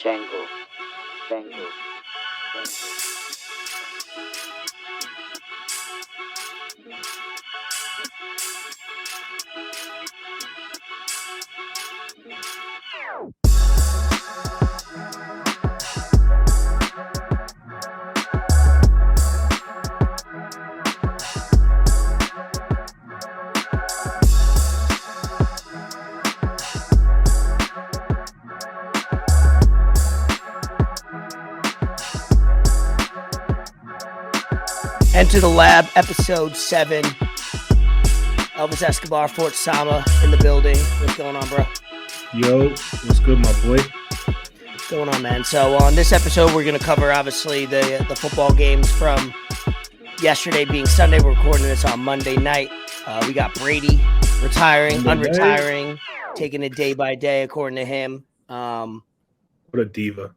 Jangle. Jangle. Enter the Lab, episode 7. Elvis Escobar, Fort Sama in the building. What's going on, bro? Yo, what's good, my boy? What's going on, man? So on this episode, we're going to cover, obviously, the football games from yesterday being Sunday. We're recording this on Monday night. We got Brady retiring, unretiring, taking it day by day, according to him. What a diva.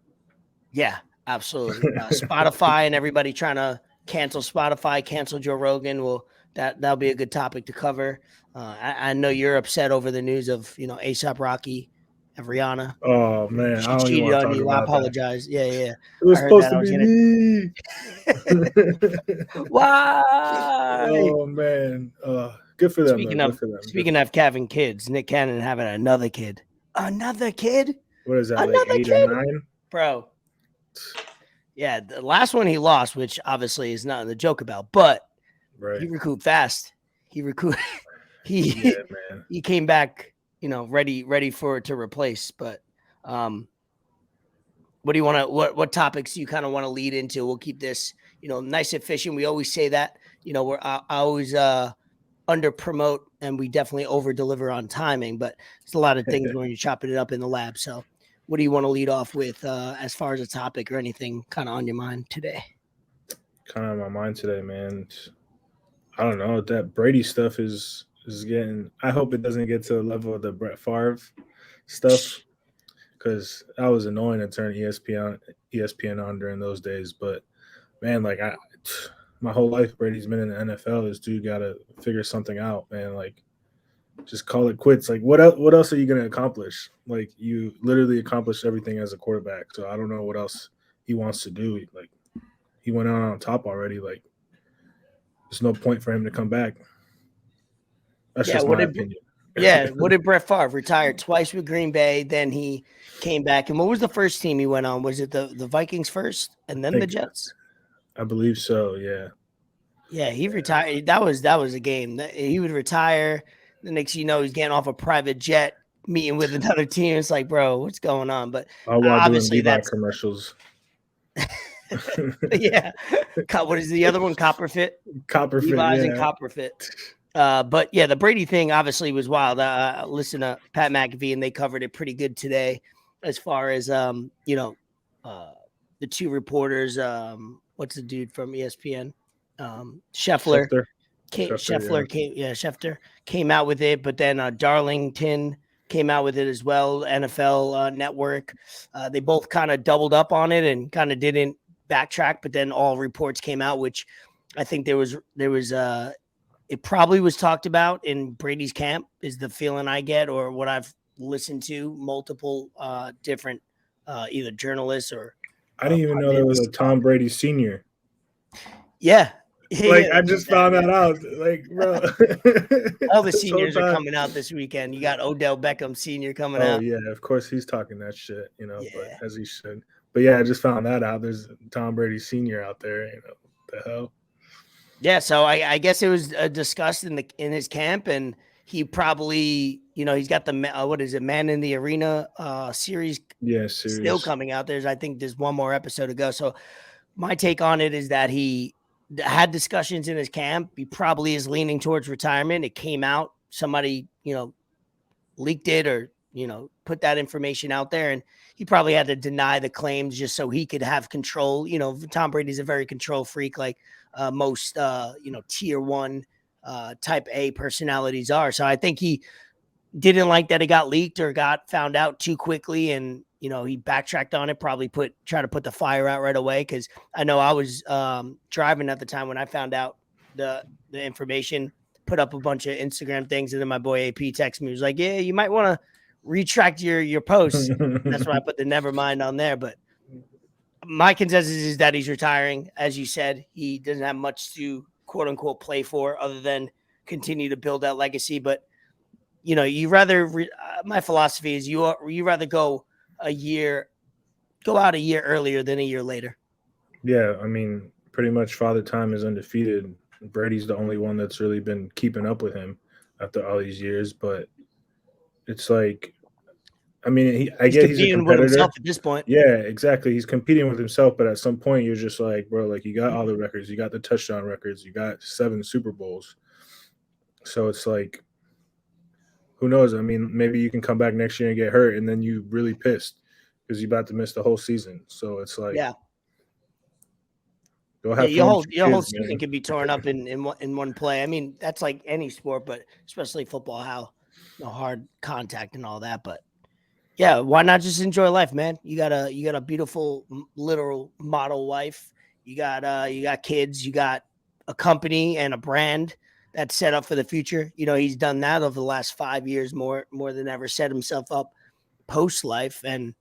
Yeah, absolutely. Spotify and everybody trying to cancel Spotify, cancel Joe Rogan. Well, that'll be a good topic to cover. I know you're upset over the news of, A$AP Rocky and Rihanna. Oh man, She I don't even cheated want to on talk you. about I apologize. that. Yeah. It was supposed to be me. Why? Oh man, good for them. Speaking of having kids, Nick Cannon having another kid. Another kid? What is that? Another like 8 kid? or 9? Bro. Yeah, the last one he lost, which obviously is nothing to joke about, but he recouped fast. He came back, ready for it to replace. But what do you want to? What topics do you kind of want to lead into? We'll keep this, nice and efficient. We always say that, I always under promote and we definitely over deliver on timing. But it's a lot of things when you're chopping it up in the lab. So, what do you want to lead off with as far as a topic or anything kind of on your mind today? Kind of on my mind today, man. I don't know. That Brady stuff is getting. I hope it doesn't get to the level of the Brett Favre stuff, because that was annoying to turn ESPN on during those days. But man, my whole life Brady's been in the NFL. This dude got to figure something out, man. Like, just call it quits. Like, what else are you going to accomplish? Like, you literally accomplished everything as a quarterback. So I don't know what else he wants to do. Like, he went out on top already. Like, there's no point for him to come back. That's just my opinion. Yeah, what did Brett Favre retire twice with Green Bay? Then he came back. And what was the first team he went on? Was it the Vikings first and then the Jets? I believe so, yeah. Yeah, he retired. That was a game. He would retire. The next thing you know, he's getting off a private jet, meeting with another team. It's like, bro, what's going on? But obviously that's commercials. Yeah. What is the other one? Copperfit? Levi's and Copperfit. But yeah, the Brady thing obviously was wild. Listen to Pat McAfee, and they covered it pretty good today as far as, the two reporters. What's the dude from ESPN? Scheffler. Schefter came out with it, but then Darlington came out with it as well. NFL Network. They both kind of doubled up on it and kind of didn't backtrack, but then all reports came out, which I think there was it probably was talked about in Brady's camp, is the feeling I get, or what I've listened to multiple different either journalists or I didn't even know there was a Tom Brady Sr. Yeah. I just found that out. Like, bro. All the seniors are coming out this weekend. You got Odell Beckham Sr. coming out. Oh, yeah. Of course, he's talking that shit, but as he should. But, yeah, I just found that out. There's Tom Brady Sr. out there. What the hell? Yeah, so I guess it was discussed in his camp, and he probably, he's got the Man in the Arena series. Yeah, series still coming out. I think there's one more episode to go. So my take on it is that he had discussions in his camp. He probably is leaning towards retirement. It came out. Somebody, leaked it or, put that information out there, and he probably had to deny the claims just so he could have control. Tom Brady's a very control freak, like most, tier 1 type A personalities are. So I think he didn't like that it got leaked or got found out too quickly, and he backtracked on it, probably try to put the fire out right away. Cause I know I was driving at the time when I found out the information, put up a bunch of Instagram things. And then my boy AP texted me, he was like, yeah, you might want to retract your post. That's why I put the never mind on there. But my consensus is that he's retiring. As you said, he doesn't have much to quote unquote play for other than continue to build that legacy. But you know, you rather my philosophy is you rather go out a year earlier than a year later. Yeah, I mean, pretty much Father Time is undefeated. Brady's the only one that's really been keeping up with him after all these years. But it's like, I mean, I He's get he's a competing with himself competitor. at this point. Yeah, exactly. He's competing with himself, but at some point, you're just like, bro, like you got all the records, you got the touchdown records, you got 7 Super Bowls. So it's like, who knows? I mean, maybe you can come back next year and get hurt, and then you really pissed because you're about to miss the whole season. So it's like, Yeah. go Yeah, have your fun whole with your whole kids, season man. can be torn up in one play. I mean, that's like any sport, but especially football, how hard contact and all that. But yeah, why not just enjoy life, man? You got a beautiful literal model wife. You got kids. You got a company and a brand that's set up for the future. You know, he's done that over the last 5 years more than ever. Set himself up post life, and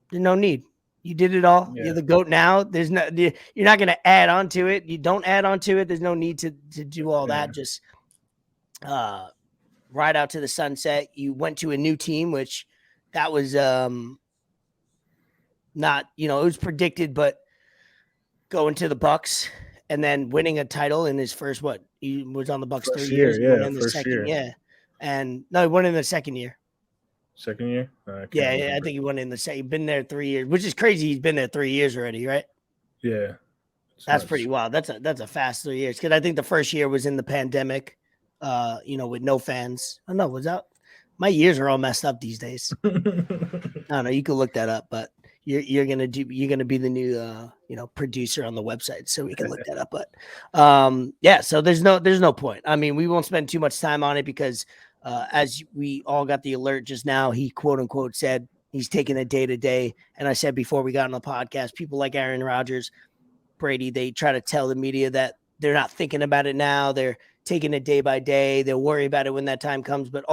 there's no need. You did it all. Yeah. You're the GOAT now. There's no, you're not going to add on to it. You don't add on to it. There's no need to do all that. Just ride out to the sunset. You went to a new team, which that was not, it was predicted, but going to the Bucks and then winning a title in his first, he was on the Bucks First 3 years. year, He won yeah, in the first second, year. yeah. And no, he won in the second year. Second year? I Yeah, I remember. think he won in the second. He's been there 3 years, which is crazy. He's been there 3 years already, right? Yeah. That's pretty wild. That's a fast 3 years. Because I think the first year was in the pandemic, with no fans. Oh no, was that? My years are all messed up these days. I don't know. You can look that up, but you're gonna be the new producer on the website, so we can look that up. But yeah. So there's no point. I mean, we won't spend too much time on it because as we all got the alert just now, he quote unquote said he's taking a day to day. And I said before we got on the podcast, people like Aaron Rodgers, Brady, they try to tell the media that they're not thinking about it now. They're taking it day by day. They'll worry about it when that time comes. But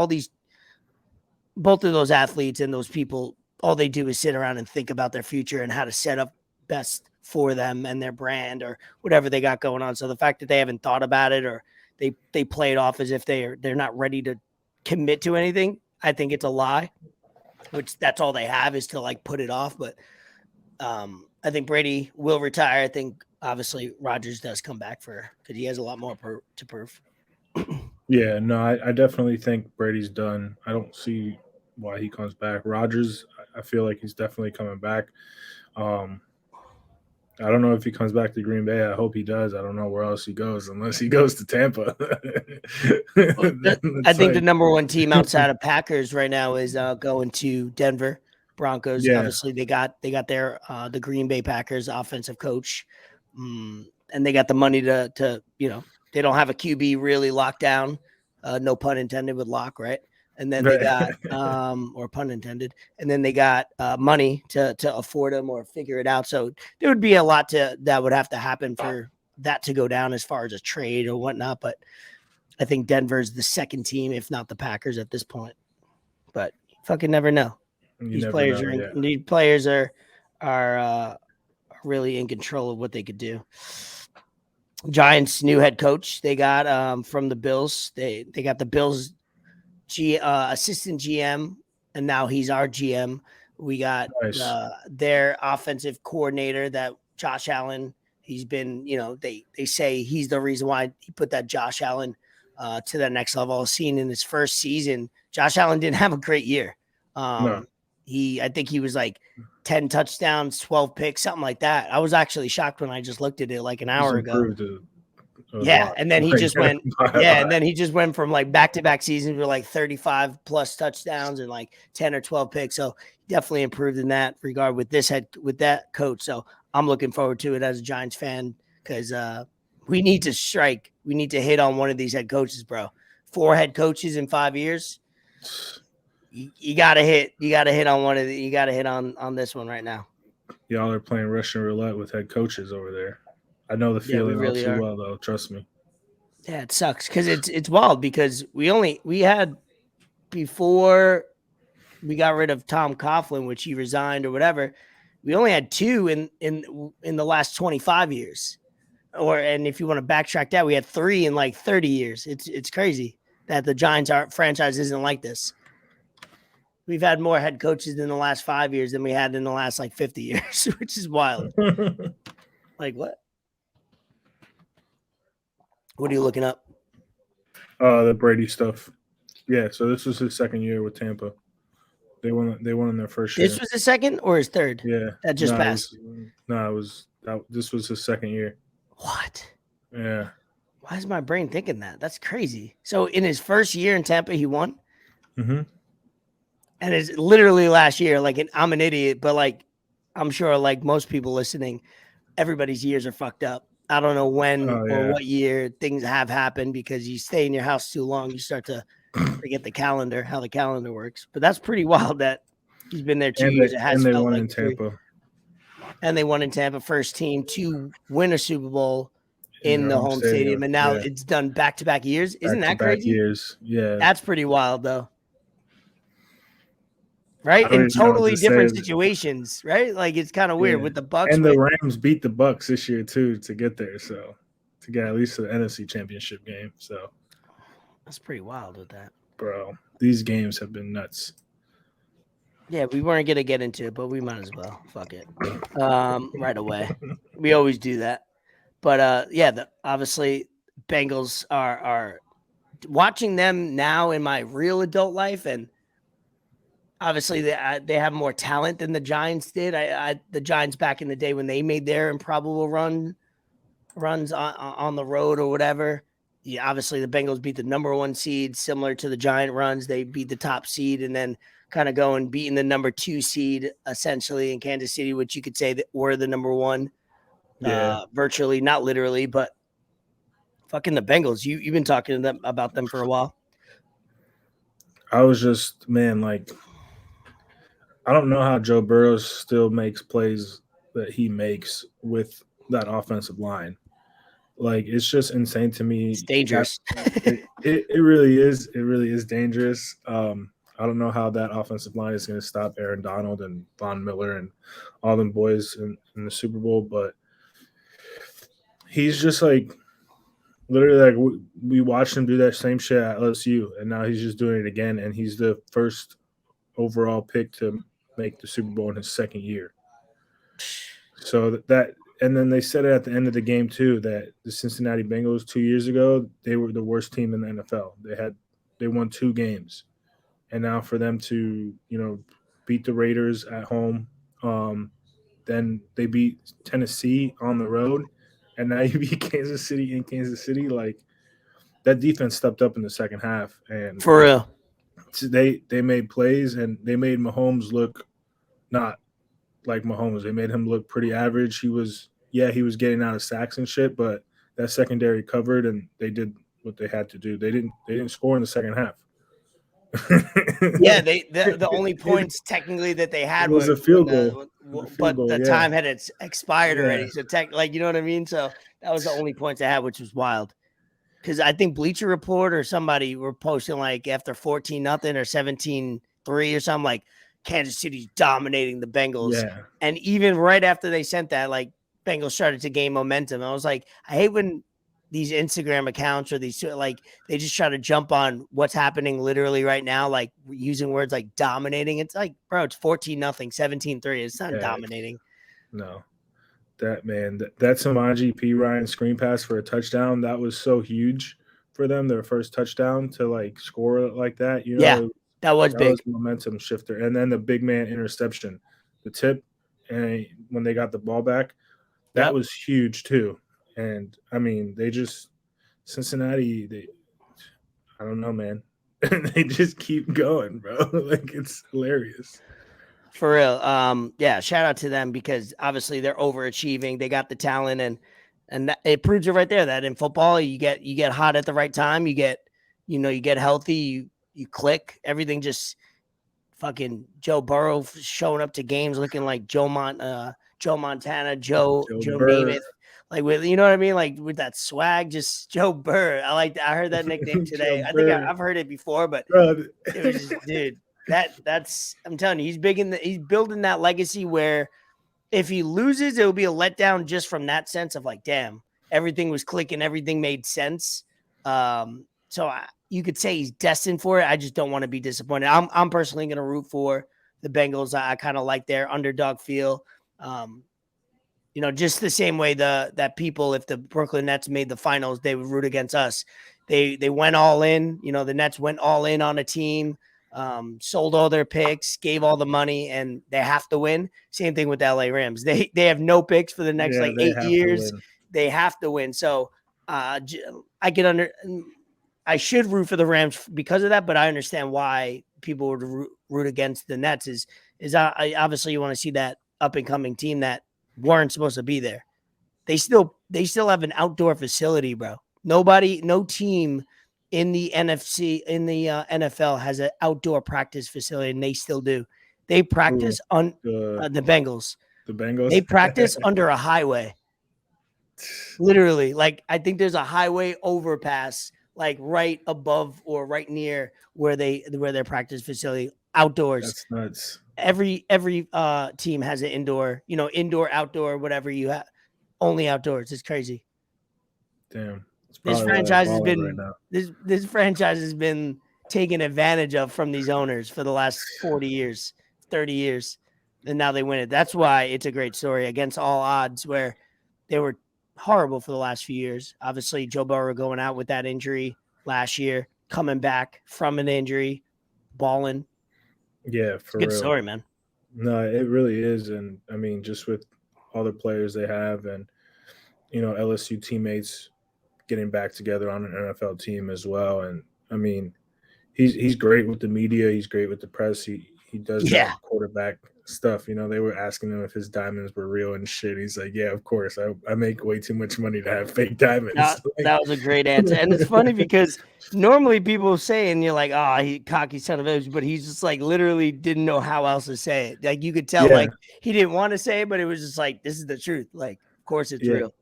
both of those athletes and those people, all they do is sit around and think about their future and how to set up best for them and their brand or whatever they got going on. So the fact that they haven't thought about it or they play it off as if they're not ready to commit to anything, I think it's a lie, which that's all they have is to like put it off. But I think Brady will retire. I think obviously Rodgers does come back because he has a lot more to prove. Yeah, no, I definitely think Brady's done. I don't see why he comes back. Rodgers, I feel like he's definitely coming back. I don't know if he comes back to Green Bay. I hope he does. I don't know where else he goes unless he goes to Tampa. I think the number one team outside of Packers right now is going to Denver Broncos. Yeah. Obviously, they got their the Green Bay Packers offensive coach, and they got the money to they don't have a QB really locked down. No pun intended with lock, right? And then they got or pun intended, and then they got money to afford them or figure it out. So there would be a lot that would have to happen for that to go down as far as a trade or whatnot. But I think Denver's the second team, if not the Packers at this point. But you fucking never know. These players are really in control of what they could do. Giants' new head coach they got from the Bills. They got the Bills assistant GM, and now he's our GM. We got their offensive coordinator, that Josh Allen. He's been, they say he's the reason why he put that Josh Allen to that next level. I've seen in his first season, Josh Allen didn't have a great year. No. I think he was like 10 touchdowns, 12 picks, something like that. I was actually shocked when I just looked at it like an hour ago. Yeah, and then he just went. Yeah, and then he just went from like back-to-back seasons with like 35 plus touchdowns and like 10 or 12 picks. So definitely improved in that regard with that coach. So I'm looking forward to it as a Giants fan because we need to strike. We need to hit on one of these head coaches, bro. 4 head coaches in 5 years. You gotta hit. You gotta hit on one of the. You gotta hit on this one right now. Y'all are playing Russian roulette with head coaches over there. I know the feeling all too well, though. Trust me. Yeah, it sucks because it's wild because we had before we got rid of Tom Coughlin, which he resigned or whatever. We only had 2 in the last 25 years. And if you want to backtrack that, we had 3 in like 30 years. It's crazy that the Giants franchise isn't like this. We've had more head coaches in the last 5 years than we had in the last like 50 years, which is wild. Like what? What are you looking up? The Brady stuff. Yeah, so this was his second year with Tampa. They won in their first year. This was his second or his third? Yeah. That just passed. This was his second year. What? Yeah. Why is my brain thinking that? That's crazy. So in his first year in Tampa, he won? Mm-hmm. And it's literally last year. Like, I'm an idiot, but like, I'm sure like most people listening, everybody's years are fucked up. I don't know when or what year things have happened because you stay in your house too long. You start to forget how the calendar works. But that's pretty wild that he's been there 2 years. It has they felt won like in Tampa. And they won in Tampa, first team to win a Super Bowl in the home stadium. And now it's done back-to-back years. Isn't that crazy? Years. Yeah. That's pretty wild, though. Right? In totally different situations, right? Like, it's kind of weird with the Bucks. And the Rams beat the Bucks this year, too, to get there. So, to get at least the NFC Championship game. So, that's pretty wild with that. Bro, these games have been nuts. Yeah, we weren't going to get into it, but we might as well. Fuck it. Right away. We always do that. But, obviously, Bengals are watching them now in my real adult life, and obviously they have more talent than the Giants did. The Giants back in the day when they made their improbable runs on the road or whatever. Yeah, obviously the Bengals beat the number 1 seed, similar to the Giant runs. They beat the top seed and then kind of go and beating the number 2 seed essentially in Kansas City, which you could say that were the number 1. Yeah. Virtually, not literally, but fucking the Bengals. You've been talking to them about them for a while. I was just, man, like, I don't know how Joe Burrow still makes plays that he makes with that offensive line. Like, it's just insane to me. It's dangerous. It really is. It really is dangerous. I don't know how that offensive line is going to stop Aaron Donald and Von Miller and all them boys in the Super Bowl, but he's just like literally like we watched him do that same shit at LSU, and now he's just doing it again, and he's the first overall pick to make the Super Bowl in his second year. So that and then they said it at the end of the game too that the Cincinnati Bengals 2 years ago, they were the worst team in the NFL. They won 2 games. And now for them to, beat the Raiders at home, then they beat Tennessee on the road, and now you beat Kansas City in Kansas City. Like, that defense stepped up in the second half, and for real, they made plays and they made Mahomes look not like Mahomes. They made him look pretty average. He was getting out of sacks and shit, but that secondary covered, and they did what they had to do. They didn't score in the second half. Yeah, the only points technically that they had was a field goal, but the time had expired already. So you know what I mean. So that was the only points they had, which was wild. Because I think Bleacher Report or somebody were posting like after 14-0 or 17-3 or something, like Kansas City's dominating the Bengals. Yeah. And even right after they sent that, like Bengals started to gain momentum. I was like, I hate when these Instagram accounts or these, like, they just try to jump on what's happening literally right now, like using words like dominating. It's like, bro, it's 14-0, 17-3. It's not dominating. No, that Samaje Perine screen pass for a touchdown, that was so huge for them. Their first touchdown to like score like that, that was big. Was a momentum shifter. And then the big man interception, the tip, and when they got the ball back, that was huge too. And I mean, Cincinnati, I don't know, man. They just keep going, bro. Like, it's hilarious. For real. Shout out to them because obviously they're overachieving. They got the talent and that, it proves it right there that in football you get hot at the right time. You get healthy, you click, everything just fucking Joe Burrow showing up to games looking like Joe Montana, Joe Namath. Like, with, you know what I mean? Like, with that swag, just Joe Burr. I heard that nickname today. I think I've heard it before, but it was just, dude, That's I'm telling you, he's building that legacy where if he loses, it will be a letdown just from that sense of like, damn, everything was clicking, everything made sense. You could say he's destined for it. I just don't want to be disappointed. I'm personally going to root for the Bengals. I kind of like their underdog feel. Just the same way that people, if the Brooklyn Nets made the finals, they would root against us. They went all in. The Nets went all in on a team, sold all their picks, gave all the money, and they have to win. Same thing with the LA Rams. They have no picks for the next Yeah, like they 8 have to years. win. They have to win. So I should root for the Rams because of that, but I understand why people would root against the Nets. Obviously you want to see that up and coming team that weren't supposed to be there. They still have an outdoor facility, bro. No team in the NFL has an outdoor practice facility, and they still do. They practice on the Bengals. The Bengals. They practice under a highway. Literally, like I think there's a highway overpass, like right above or right near where their practice facility outdoors. That's nuts. Every team has an indoor, indoor, outdoor, whatever you have, only outdoors. It's crazy. Damn. This franchise has been right now. this franchise has been taken advantage of from these owners for the last 40 years, 30 years, and now they win it. That's why it's a great story against all odds, where they were horrible for the last few years. Obviously, Joe Burrow going out with that injury last year, coming back from an injury, balling. Yeah, for real. Good story, man. No, it really is. And I mean, just with all the players they have and, LSU teammates getting back together on an NFL team as well. And I mean, he's great with the media. He's great with the press. He does that quarterback stuff. They were asking him if his diamonds were real and shit. He's like, yeah, of course. I make way too much money to have fake diamonds. That was a great answer. And it's funny because normally people say, and you're like, oh, he cocky son of a bitch, but he's just like literally didn't know how else to say it. Like you could tell like he didn't want to say it, but it was just like, this is the truth. Like, of course it's real.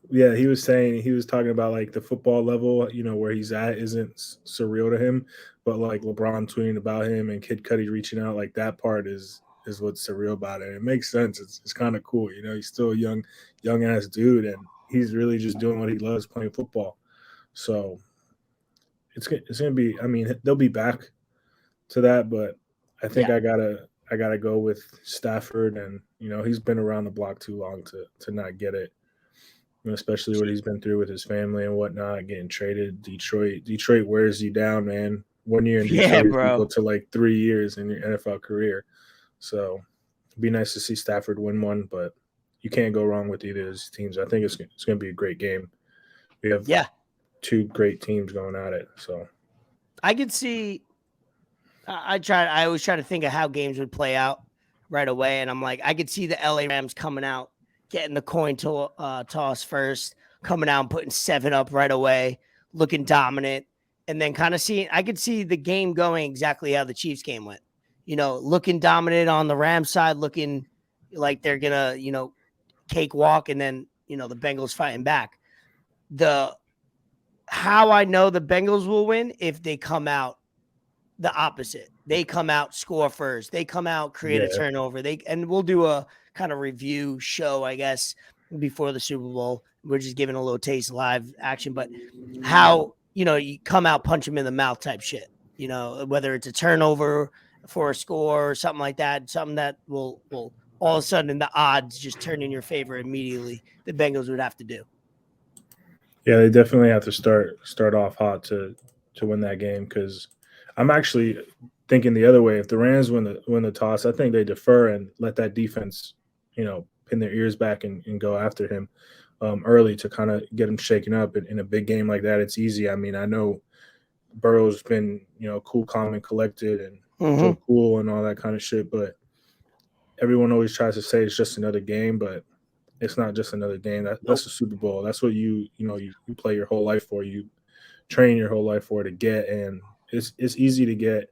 Yeah, he was talking about like the football level, where he's at isn't surreal to him, but like LeBron tweeting about him and Kid Cudi reaching out, like that part is what's surreal about it. It makes sense. It's kind of cool, he's still a young ass dude, and he's really just doing what he loves, playing football. So it's gonna be. I mean, they'll be back to that, but I think I gotta go with Stafford, and he's been around the block too long to not get it. Especially what he's been through with his family and whatnot, getting traded. Detroit wears you down, man. 1 year in Detroit is equal to like 3 years in your NFL career. So it'd be nice to see Stafford win one, but you can't go wrong with either of these teams. I think it's going to be a great game. We have two great teams going at it. So I could see. I always try to think of how games would play out right away, and I'm like, I could see the LA Rams coming out, getting the coin toss first, coming out and putting 7 up right away, looking dominant, and then kind of I could see the game going exactly how the Chiefs game went. Looking dominant on the Rams side, looking like they're going to, cakewalk, and then, the Bengals fighting back. How I know the Bengals will win if they come out the opposite. They come out, score first. They come out, create a turnover. And we'll do a kind of review show, I guess, before the Super Bowl. We're just giving a little taste live action, but how, you come out, punch them in the mouth type shit, whether it's a turnover for a score or something like that, something that will all of a sudden the odds just turn in your favor immediately. The Bengals would have to do. Yeah, they definitely have to start off hot to win that game, because I'm actually thinking the other way. If the Rams win the toss, I think they defer and let that defense, pin their ears back and go after him early to kind of get him shaken up. In a big game like that, it's easy. I mean, I know Burrow's been, cool, calm, and collected, and so cool and all that kind of shit, but everyone always tries to say it's just another game, but it's not just another game. That's the Super Bowl. That's what you play your whole life for. You train your whole life for to get, and it's easy to get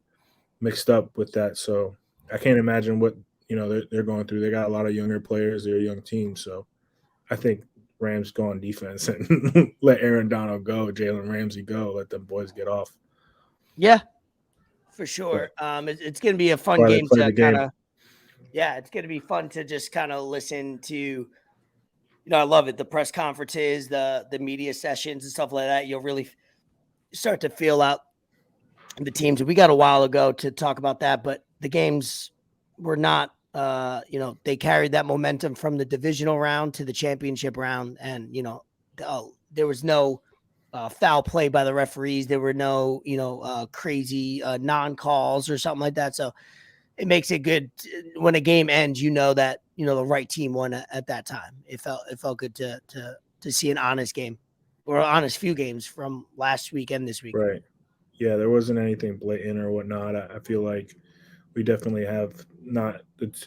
mixed up with that. So I can't imagine what they're going through. They got a lot of younger players. They're a young team, so I think Rams go on defense and let Aaron Donald go, Jalen Ramsey go, let them boys get off. Yeah, For sure. It's going to be a fun Why they game play to the kind game. of, yeah, it's going to be fun to just kind of listen to. I love it. The press conferences, the media sessions and stuff like that. You'll really start to feel out the teams. We got a while ago to talk about that, but the games were not, they carried that momentum from the divisional round to the championship round. And, there was no foul play by the referees. There were no, crazy non-calls or something like that. So it makes it good when a game ends, that, the right team won at that time. It felt good to see an honest game or an honest few games from last week and this week. Right. Yeah, there wasn't anything blatant or whatnot. I feel like we definitely have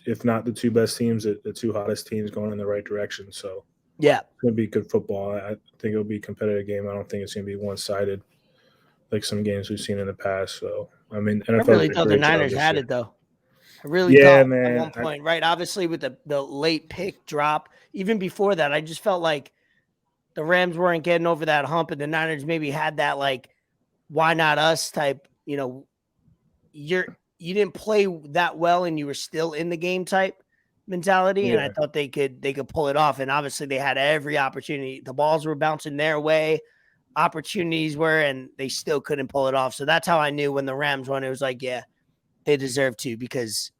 if not the two best teams, the two hottest teams going in the right direction. So Yeah. it's going to be good football. I think it'll be a competitive game. I don't think it's going to be one-sided like some games we've seen in the past. So, I mean, I NFL really did a thought the great job Niners this had year. it though. I really Yeah, thought at man. one point, right? Obviously with the late pick drop, even before that, I just felt like the Rams weren't getting over that hump and the Niners maybe had that like, why not us type, you didn't play that well and you were still in the game type mentality. And I Yeah. thought they could pull it off. And obviously they had every opportunity. The balls were bouncing their way, opportunities were, and they still couldn't pull it off. So that's how I knew when the Rams won, it was like, yeah, they deserve to, because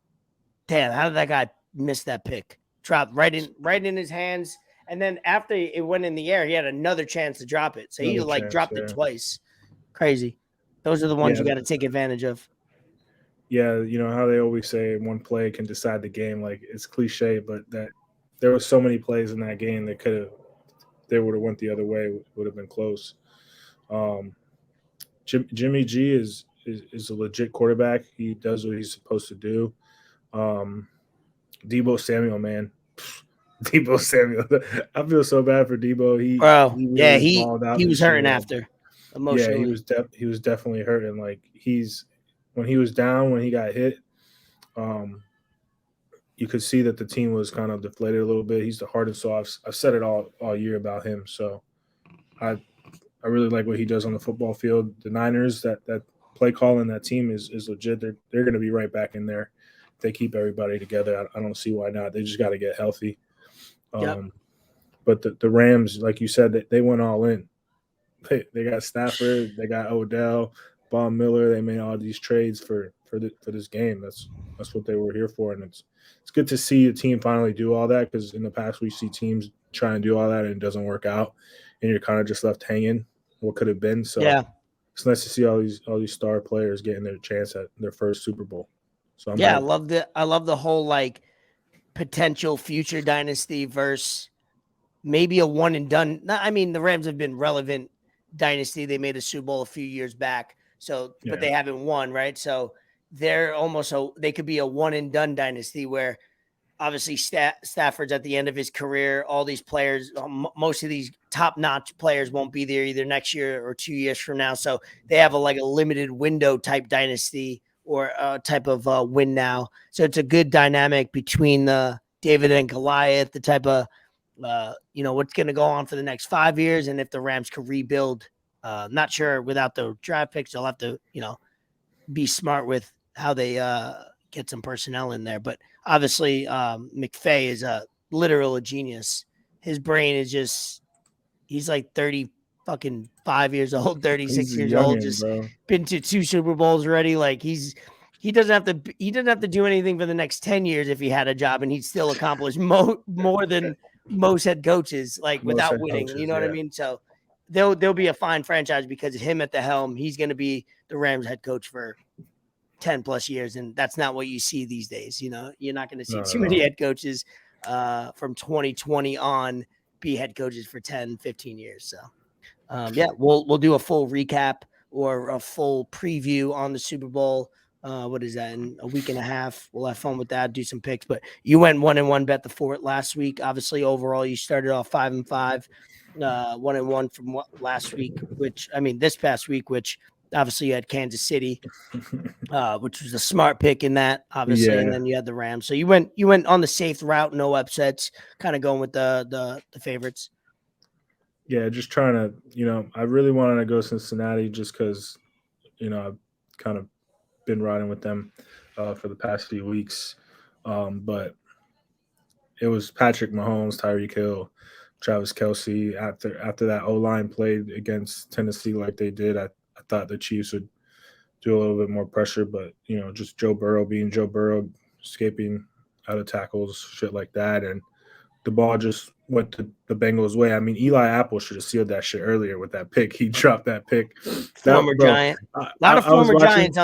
damn, how did that guy miss that pick? Dropped right in his hands. And then after it went in the air, he had another chance to drop it. So he Another like chance. dropped it Yeah. twice. Crazy. Those are the ones you got to take advantage of. Yeah, you know how they always say one play can decide the game. Like, it's cliche, but that there were so many plays in that game that they would have went the other way, would have been close. Um, Jimmy G is a legit quarterback. He does what he's supposed to do. Um, Debo Samuel, man, Debo Samuel. I feel so bad for Debo. Bro, He yeah, really balled out he was this hurting year. after Yeah, emotionally. he was definitely hurting. Like, when he was down, when he got hit, um, you could see that the team was kind of deflated a little bit. He's the heart and soul. I've said it all year about him. So I I really like what he does on the football field. The Niners, that play call in that team is legit. They're going to be right back in there. If they keep everybody together. I don't see why not. They just got to get healthy. Yep. But the Rams, like you said, they went all in. They got Stafford, they got Odell, Von Miller. They made all these trades for this game. That's what they were here for, and it's good to see a team finally do all that, because in the past we see teams try and do all that and it doesn't work out, and you're kind of just left hanging. What could have been? So Yeah. it's nice to see all these star players getting their chance at their first Super Bowl. So I'm Yeah, hyped. I love the whole like potential future dynasty versus maybe a one and done. I mean, the Rams have been relevant dynasty. They made a Super Bowl a few years back. So, but Yeah, they haven't won, right? So they're they could be a one and done dynasty where obviously Stafford's at the end of his career. All these players, most of these top notch players won't be there either next year or 2 years from now. So they have like a limited window type dynasty or a type of win now. So it's a good dynamic between the David and Goliath, the type of, what's going to go on for the next 5 years. And if the Rams could rebuild, not sure without the draft picks, they'll have to, be smart with how they get some personnel in there. But obviously, McVay is a literal genius. His brain is just, he's like 30 fucking 5 years old, 36 he's a years old, youngin, just bro. been to 2 Super Bowls already. Like he doesn't have to do anything for the next 10 years if he had a job, and he'd still accomplish more than most head coaches, like Most without head winning. You coaches, know what I yeah. mean? So they'll be a fine franchise because of him at the helm. He's going to be the Rams head coach for 10 plus years. And that's not what you see these days. You're not going to see Not too at many all. head coaches from 2020 on be head coaches for 10, 15 years. So yeah, we'll do a full recap or a full preview on the Super Bowl. What is that, in a week and a half? We'll have fun with that, do some picks. But you went 1-1, bet the fort last week. Obviously, overall, you started off 5-5, 1-1 from last week, this past week, which obviously you had Kansas City, which was a smart pick in that, obviously, and Yeah, then you had the Rams. So you went on the safe route, no upsets, kind of going with the favorites. yeah. Just trying to, I really wanted to go Cincinnati just because, I've kind of been riding with them for the past few weeks. But it was Patrick Mahomes, Tyreek Hill, Travis Kelsey. After that O line played against Tennessee like they did, I thought the Chiefs would do a little bit more pressure, but just Joe Burrow being Joe Burrow, escaping out of tackles, shit like that, and the ball just went the Bengals' way. I mean, Eli Apple should have sealed that shit earlier with that pick. He dropped that pick. Former Giant. A lot of I was former watching Giants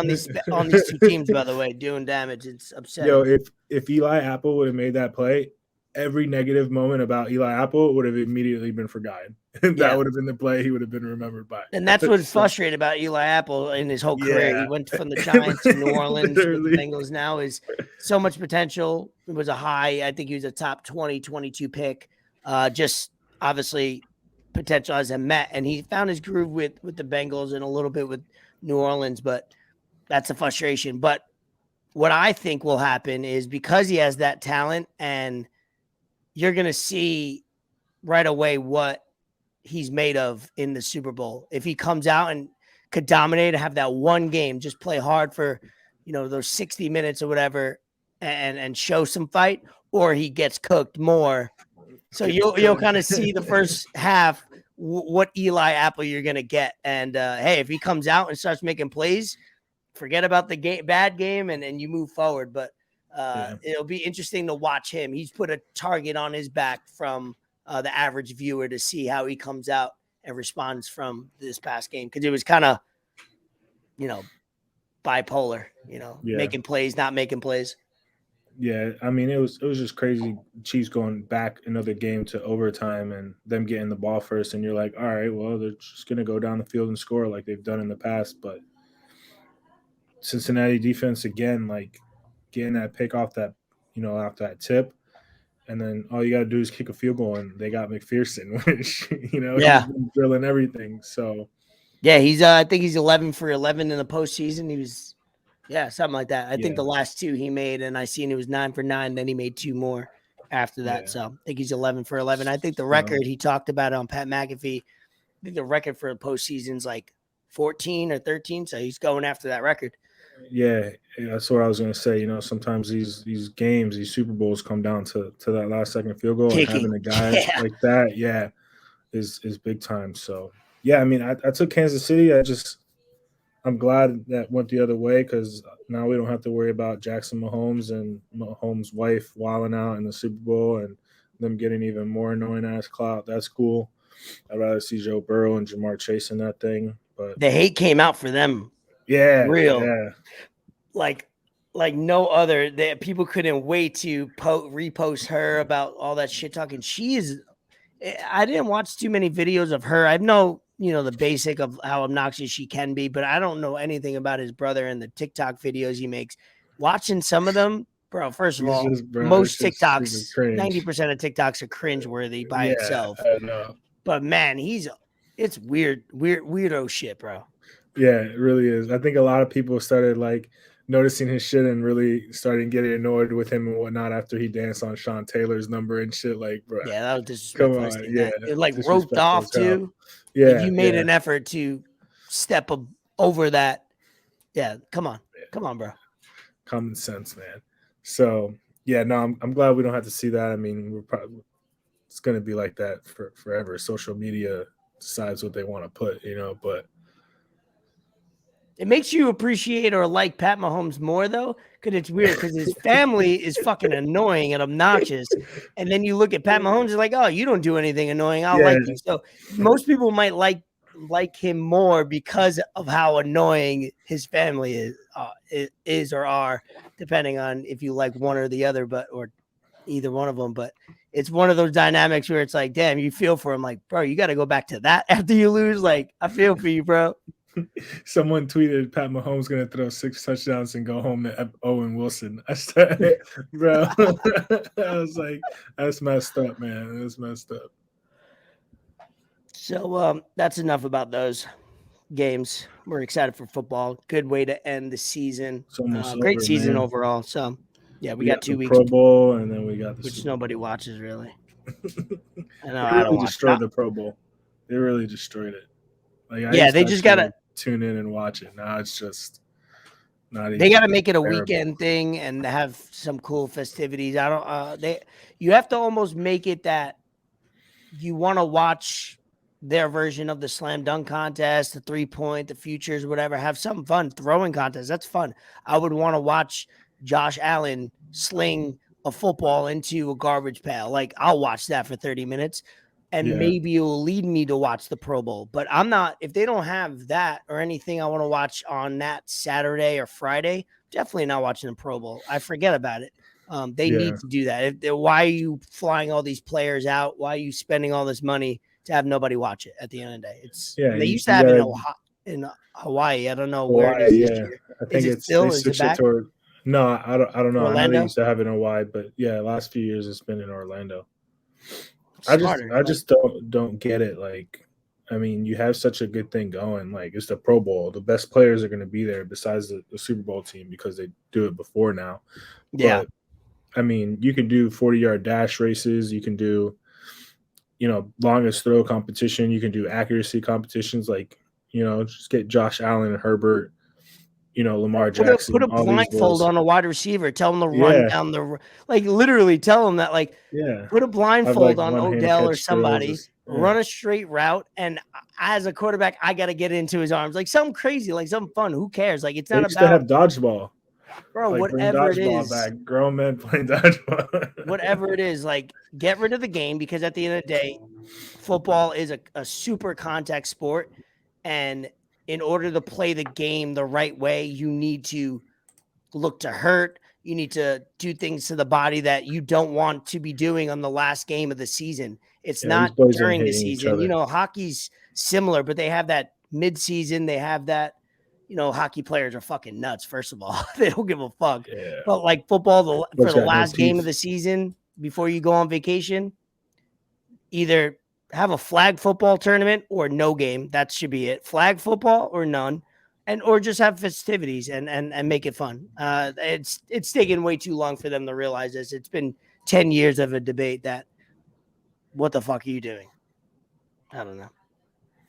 on these two teams, by the way, doing damage. It's upsetting. Yo, if Eli Apple would have made that play, every negative moment about Eli Apple would have immediately been forgotten. That would have been the play he would have been remembered by. And that's what's frustrating about Eli Apple in his whole career. He went from the Giants to New Orleans with the Bengals. Now is so much potential. It was a high. I think he was a top 20, 22 pick. Just obviously potential hasn't met. And he found his groove with the Bengals and a little bit with New Orleans. But that's a frustration. But what I think will happen is because he has that talent and you're going to see right away what he's made of in the Super Bowl. If he comes out and could dominate and have that one game, just play hard for, those 60 minutes or whatever and show some fight, or he gets cooked more. So you'll kind of see the first half what Eli Apple you're going to get. And hey, if he comes out and starts making plays, forget about the bad game and you move forward. But it'll be interesting to watch him. He's put a target on his back from the average viewer to see how he comes out and responds from this past game. Because it was kind of, bipolar, making plays, not making plays. Yeah, I mean, it was just crazy. Chiefs going back another game to overtime and them getting the ball first. And you're like, all right, well, they're just going to go down the field and score like they've done in the past. But Cincinnati defense, again, like getting that pick off that, after that tip. And then all you got to do is kick a field goal, and they got McPherson, which, he's been drilling everything. So, yeah, he's I think he's 11 for 11 in the postseason. He was, something like that. I think the last two he made, and I seen it was 9 for 9. Then he made two more after that. So I think he's 11 for 11. I think the record he talked about on Pat McAfee, I think the record for the postseason is like 14 or 13. So he's going after that record. Yeah, that's what I was going to say. Sometimes these games, these Super Bowls come down to that last second field goal. And having a guy like that, is big time. So, I mean, I took Kansas City. I'm glad that went the other way because now we don't have to worry about Jackson Mahomes and Mahomes' wife wilding out in the Super Bowl and them getting even more annoying ass clout. That's cool. I'd rather see Joe Burrow and Jamar chasing that thing. But the hate came out for them. Yeah, real. Yeah. Like no other. That people couldn't wait to repost her about all that shit talking. I didn't watch too many videos of her. I know, the basic of how obnoxious she can be, but I don't know anything about his brother and the TikTok videos he makes. Watching some of them, bro, first of all, most TikToks, 90% of TikToks are cringeworthy by itself. I know. But man, it's weirdo shit, bro. Yeah, it really is. I think a lot of people started like noticing his shit and really started getting annoyed with him and whatnot after he danced on Sean Taylor's number and shit. Like, bro, yeah, that was disrespectful. Come on, yeah, it like roped off too. Yeah, like you made an effort to step over that. Yeah, come on, bro. Common sense, man. So no, I'm glad we don't have to see that. I mean, it's going to be like that for forever. Social media decides what they want to put, but. It makes you appreciate or like Pat Mahomes more, though, because it's weird because his family is fucking annoying and obnoxious. And then you look at Pat Mahomes, it's like, oh, you don't do anything annoying. I'll like you. So most people might like him more because of how annoying his family is or are, depending on if you like one or the other, or either one of them. But it's one of those dynamics where it's like, damn, you feel for him. Like, bro, you got to go back to that after you lose. Like, I feel for you, bro. Someone tweeted Pat Mahomes going to throw 6 touchdowns and go home to Owen Wilson. I started, bro. I was like, that's messed up, man. That's messed up. So that's enough about those games. We're excited for football. Good way to end the season. Great season overall. So, we got 2 weeks. Pro Bowl, and then we got the which nobody watches, really. I know. They really destroyed the Pro Bowl. They really destroyed it. Like, they just got to tune in and watch it. Now it's just Not They got to even make it a terrible. weekend thing and have some cool festivities. I don't. You have to almost make it that you want to watch their version of the slam dunk contest, the 3-point, the futures, whatever. Have some fun throwing contest. That's fun. I would want to watch Josh Allen sling a football into a garbage pail. Like, I'll watch that for 30 minutes. And Yeah. maybe it will lead me to watch the Pro Bowl. But I'm not, if they don't have that or anything I want to watch on that Saturday or Friday, definitely not watching the Pro Bowl. I forget about it. They need to do that. Why are you flying all these players out? Why are you spending all this money to have nobody watch it at the end of the day? They used to have it in Hawaii. I don't know where it is this year. I Is think it still? they Is it switched it back? toward. No, I don't know. I know they Orlando? used to have it in Hawaii, but yeah, last few years it's been in Orlando. Smarter. I just don't get it. Like, I mean, you have such a good thing going. Like, it's the Pro Bowl. The best players are going to be there besides the Super Bowl team because they do it before now. Yeah. But I mean, you can do 40-yard dash races. You can do, longest throw competition. You can do accuracy competitions. Like, just get Josh Allen and Herbert, Lamar Jackson, Put a all these blindfold boys. on a wide receiver. Tell him to run Yeah, down literally tell him that, yeah. put a Have blindfold like on one hand Odell or catch drills. somebody, run a straight route. And as a quarterback, I got to get into his arms. Like something crazy, like something fun. Who cares? Like, it's They not used to about, have dodgeball. bro, Like, bring whatever it dodgeball is. back. Grown men playing dodgeball. Whatever it is, like, get rid of the game, because at the end of the day, football is a super contact sport. And in order to play the game the right way, you need to look to hurt. You need to do things to the body that you don't want to be doing on the last game of the season. It's not these boys ain't during the hitting each season. other. Hockey's similar, but they have that mid-season. They have that, hockey players are fucking nuts, first of all. They don't give a fuck. Yeah. But like football, for Boys the got no last game teeth. of the season before you go on vacation, either have a flag football tournament or no game. That should be it. Flag football or none. Or just have festivities and make it fun. It's taken way too long for them to realize this. It's been 10 years of a debate that, what the fuck are you doing? I don't know.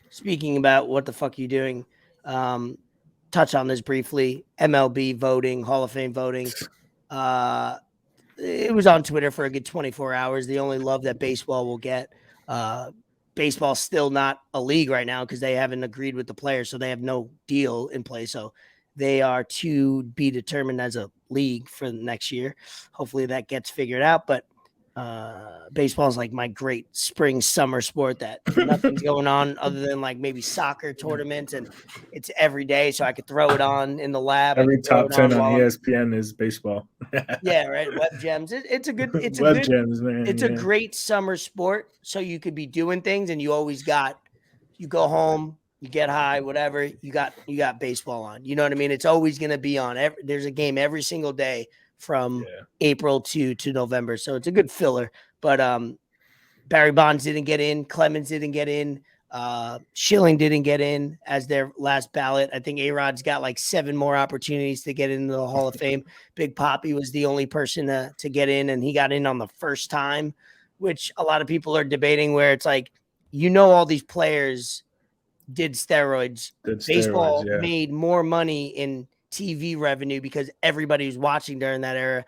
Speaking about what the fuck are you doing, touch on this briefly. MLB voting, Hall of Fame voting. It was on Twitter for a good 24 hours. The only love that baseball will get. Baseball's still not a league right now because they haven't agreed with the players, so they have no deal in place. So they are to be determined as a league for next year. Hopefully that gets figured out. But baseball is like my great spring summer sport that nothing's going on other than like maybe soccer tournaments, and it's every day, so I could throw it on in the lab. Every top 10 on ESPN is baseball. Yeah, right. Web gems. It's a good. It's Web a good. gems, man. It's a great summer sport, so you could be doing things, and you always got. You go home, you get high, whatever. You got baseball on. You know what I mean? It's always going to be on. There's a game every single day from April to November, so it's a good filler. But Barry Bonds didn't get in. Clemens didn't get in. Schilling didn't get in as their last ballot. I think A-Rod's got like 7 more opportunities to get into the Hall of Fame. Big Papi was the only person to get in, and he got in on the first time, which a lot of people are debating, where it's like, all these players did steroids. Baseball made more money in TV revenue because everybody was watching during that era.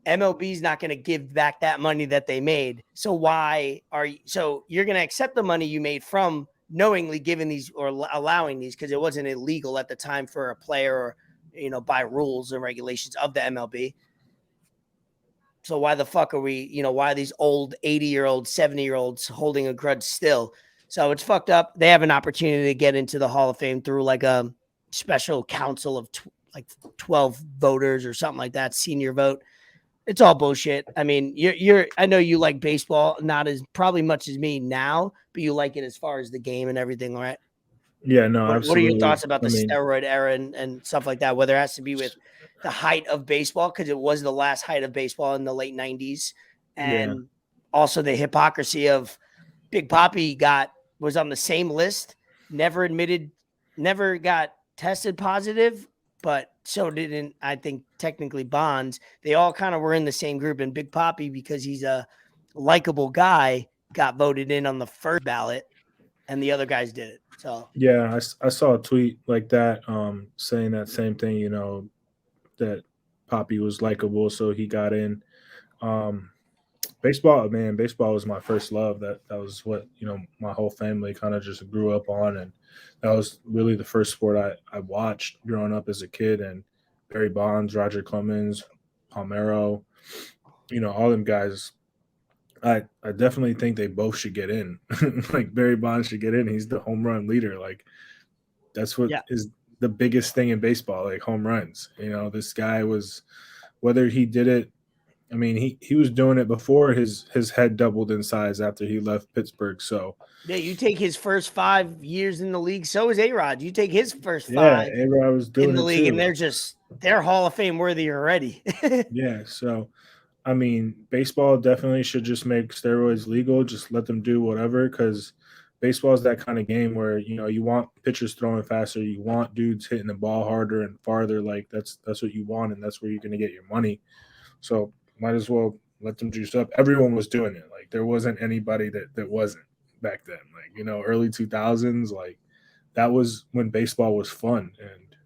MLB is not going to give back that money that they made. So you're going to accept the money you made from knowingly giving these or allowing these, because it wasn't illegal at the time for a player, or, by rules and regulations of the MLB. So why the fuck are we, why are these old 80-year-olds, 70-year-olds holding a grudge still? So it's fucked up. They have an opportunity to get into the Hall of Fame through like a special council of 12 voters or something like that, senior vote. It's all bullshit. I mean, I know you like baseball, not as probably much as me now, but you like it as far as the game and everything, right? Yeah, no, absolutely. What are your thoughts about the steroid era and stuff like that? Whether it has to be with the height of baseball, because it was the last height of baseball in the late 90s, and also the hypocrisy of Big Papi was on the same list, never got tested positive, but so didn't, I think, technically Bonds. They all kind of were in the same group, and Big Papi, because he's a likable guy, got voted in on the first ballot, and the other guys did it. So yeah, I saw a tweet like that saying that same thing. that Poppy was likable, so he got in. Um, Baseball, man, baseball was my first love. That was what my whole family kind of just grew up on, and that was really the first sport I watched growing up as a kid. And Barry Bonds, Roger Clemens, Palmero, all them guys. I definitely think they both should get in. Like Barry Bonds should get in. He's the home run leader. Like that's what Yeah. is the biggest thing in baseball, like home runs. This guy was, whether he did it, I mean, he was doing it before his head doubled in size after he left Pittsburgh. So Yeah, you take his first 5 years in the league. So is A-Rod. You take his first yeah, 5 A-Rod was in doing the it league, and too. they're Hall of Fame worthy already. Yeah, so I mean, baseball definitely should just make steroids legal. Just let them do whatever, because baseball is that kind of game where you want pitchers throwing faster, you want dudes hitting the ball harder and farther. Like that's what you want, and that's where you're going to get your money. So might as well let them juice up. Everyone was doing it. Like there wasn't anybody that wasn't back then. Like early 2000s, like that was when baseball was fun, and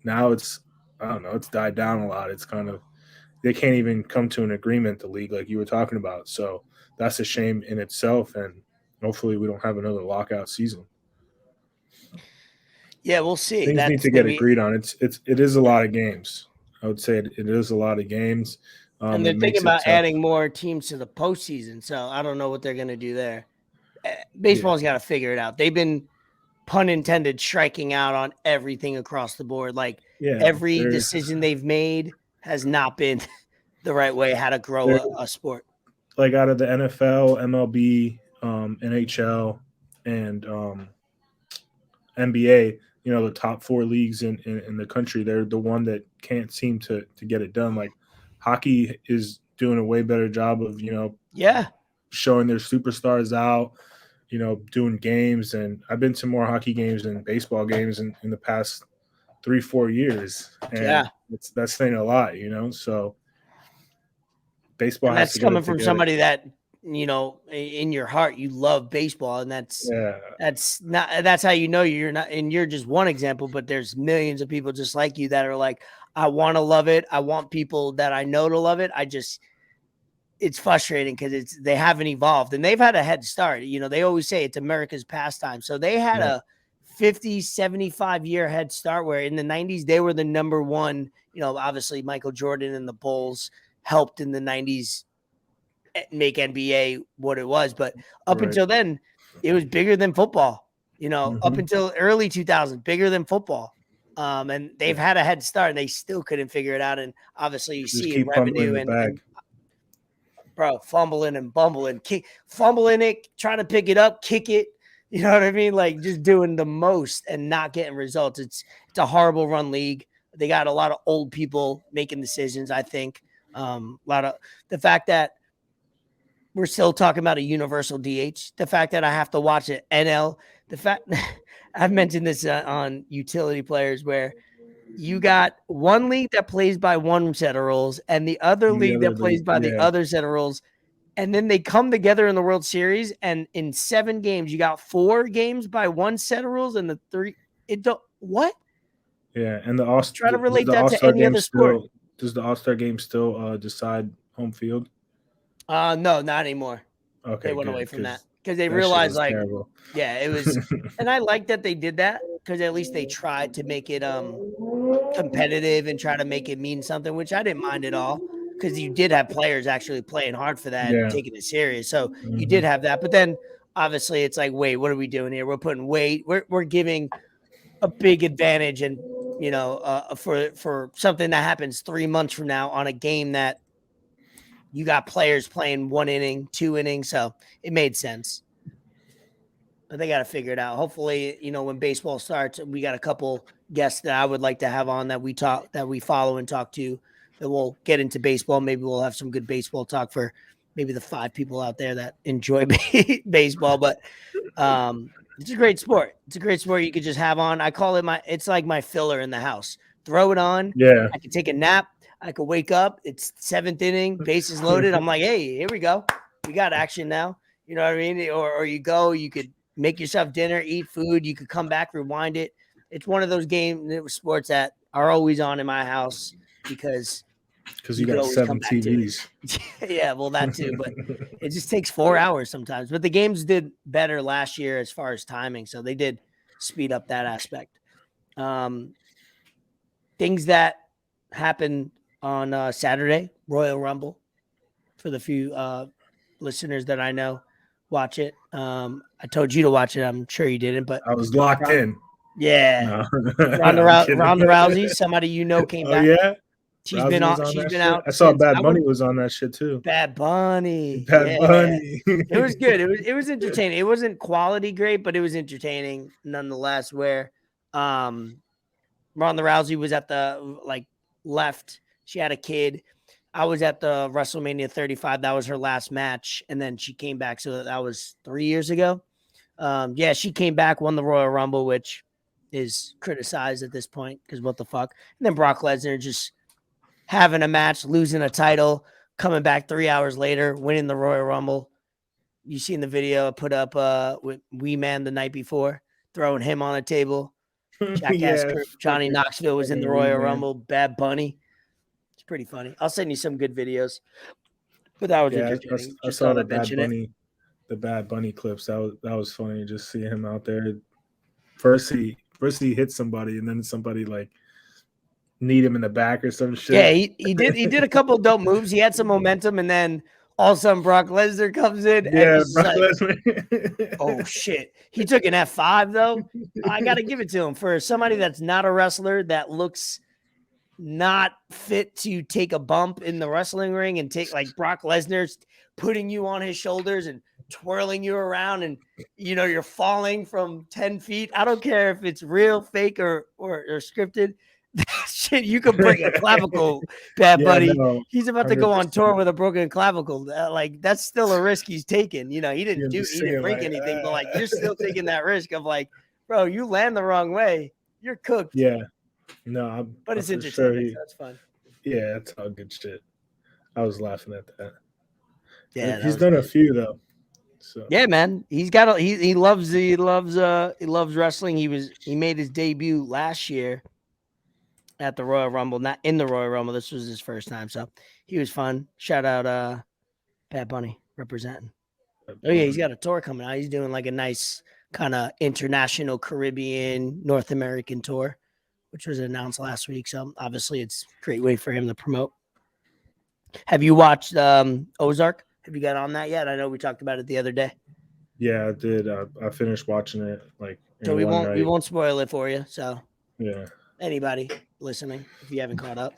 now it's, I don't know, it's died down a lot. It's kind of, they can't even come to an agreement, the league, like you were talking about. So that's a shame in itself, and hopefully we don't have another lockout season. Yeah, we'll see. Things need That's to gonna get be, agreed on. It is a lot of games. I would say it is a lot of games. and they're It thinking makes it about tough. adding more teams to the postseason. So I don't know what they're gonna do there. Yeah, Baseball's got to figure it out. They've been, pun intended, striking out on everything across the board. Like yeah. every decision they've made has not been the right way how to grow They're a sport. like out of the NFL, MLB, NHL, and NBA, the top four leagues in the country, they're the one that can't seem to get it done. Like hockey is doing a way better job of, Yeah, showing their superstars out, doing games. And I've been to more hockey games than baseball games in the past 3-4 years. And yeah. that's saying a lot. So baseball And has that's to get coming it from together. somebody that, in your heart, you love baseball. And Yeah. that's how you're not, and you're just one example, but there's millions of people just like you that are like, I want to love it. I want people that I know to love it. It's frustrating because they haven't evolved, and they've had a head start. They always say it's America's pastime. So they had Yeah. a 50, 75-year head start where in the 90s, they were the number one, obviously Michael Jordan and the Bulls helped in the 90s make NBA what it was. But up Right. until then, it was bigger than football, up Hmm. until early 2000s, bigger than football. And they've Yeah. had a head start and they still couldn't figure it out. And obviously you Just see in keep fumbling revenue the and bag. bro, fumbling and bumbling, fumbling it, trying to pick it up, kick it. You know what I mean? Like just doing the most and not getting results. It's a horrible run league. They got a lot of old people making decisions. I think a lot of the fact that we're still talking about a universal DH. The fact that I have to watch it NL. The fact I've mentioned this on utility players where you got one league that plays by one set of rules and the other The league other that plays league, by the yeah, other set of rules, and then they come together in the World Series, and in 7 games, you got 4 games by one set of rules, and the 3 it don't what? yeah. And the all Try to does relate the that All to Star any game other sport. still does the All Star game still decide home field? No, not anymore. They Okay, went away good, from that because because they that shit realized, was like, terrible. yeah, it was, and I like that they did that because at least they tried to make it competitive and try to make it mean something, which I didn't mind at all because you did have players actually playing hard for that and Yeah. taking it serious. So you Hmm. did have that, but then obviously it's like, wait, what are we doing here? We're putting weight. We're giving a big advantage, and for something that happens 3 months from now on a game that you got players playing 1 inning, 2 innings, so it made sense. But they got to figure it out. Hopefully, when baseball starts, we got a couple guests that I would like to have on that we follow and talk to, that we'll get into baseball. Maybe we'll have some good baseball talk for maybe the 5 people out there that enjoy baseball. But it's a great sport. It's a great sport you could just have on. I call it it's like my filler in the house. Throw it on. Yeah. I could take a nap. I could wake up. It's 7th inning, bases loaded. I'm like, hey, here we go. We got action now. You know what I mean? Or you could make yourself dinner, eat food. You could come back, rewind it. It's one of those sports that are always on in my house. because you could got always come 7 back to it. TVs. Yeah, well, that too, but it just takes 4 hours sometimes. But the games did better last year as far as timing, so they did speed up that aspect. Things that happened on Saturday, Royal Rumble, for the few listeners that I know watch it. I told you to watch it. I'm sure you didn't, but I was locked in. Yeah, No. Ronda I'm kidding. Rousey, somebody you know, came Oh back. yeah, She's Rousey been was on. on She's that been shit. out. I saw Since Bad Bunny was on that shit too. Bad Bunny. Bad Bunny. It was good. It was entertaining. It wasn't quality great, but it was entertaining nonetheless. Where Ronda Rousey was at the left. She had a kid. I was at the WrestleMania 35. That was her last match, and then she came back. So that was 3 years ago. Yeah, she came back, won the Royal Rumble, which is criticized at this point because what the fuck. And then Brock Lesnar just having a match, losing a title, coming back 3 hours later, winning the Royal Rumble. You seen the video I put up with Wee Man the night before, throwing him on a table. Jackass Yeah, Johnny Knoxville was in the fucking Wee Royal Man. Rumble. Bad Bunny. It's pretty funny. I'll send you some good videos. But that was entertaining. I Just saw thought the I'd Bad mention it. Bunny, the Bad Bunny clips. That was funny. Just seeing him out there. First he hit somebody, and then somebody like need him in the back or some shit. Yeah, he did a couple of dope moves. He had some momentum, and then all of a sudden Brock Lesnar comes in and Yeah, just Brock like, Lesnar. oh shit. He took an F5 though. I gotta give it to him for somebody that's not a wrestler that looks not fit to take a bump in the wrestling ring and take like Brock Lesnar's putting you on his shoulders and twirling you around and you're falling from 10 feet. I don't care if it's real, fake, or scripted. Shit, you could break a clavicle, Bad Buddy. No, He's about to go on 100%. tour with a broken clavicle. That's still a risk he's taking. He didn't break like, anything, but you're still taking that risk of bro, you land the wrong way, you're cooked. Yeah, no, but it's for entertaining. sure So that's fun. Yeah, that's all good shit. I was laughing at that. Yeah, he's done a few though. So yeah, man, he's got he loves wrestling. He made his debut last year at the Royal Rumble, not in the Royal Rumble. This was his first time, so he was fun. Shout out Bad Bunny representing. Oh yeah, he's got a tour coming out. He's doing like a nice kind of international Caribbean, North American tour, which was announced last week. So obviously it's a great way for him to promote. Have you watched Ozark? Have you got on that yet? I know we talked about it the other day. Yeah, I did. I finished watching it So we won't spoil it for you. So yeah, anybody listening, if you haven't caught up,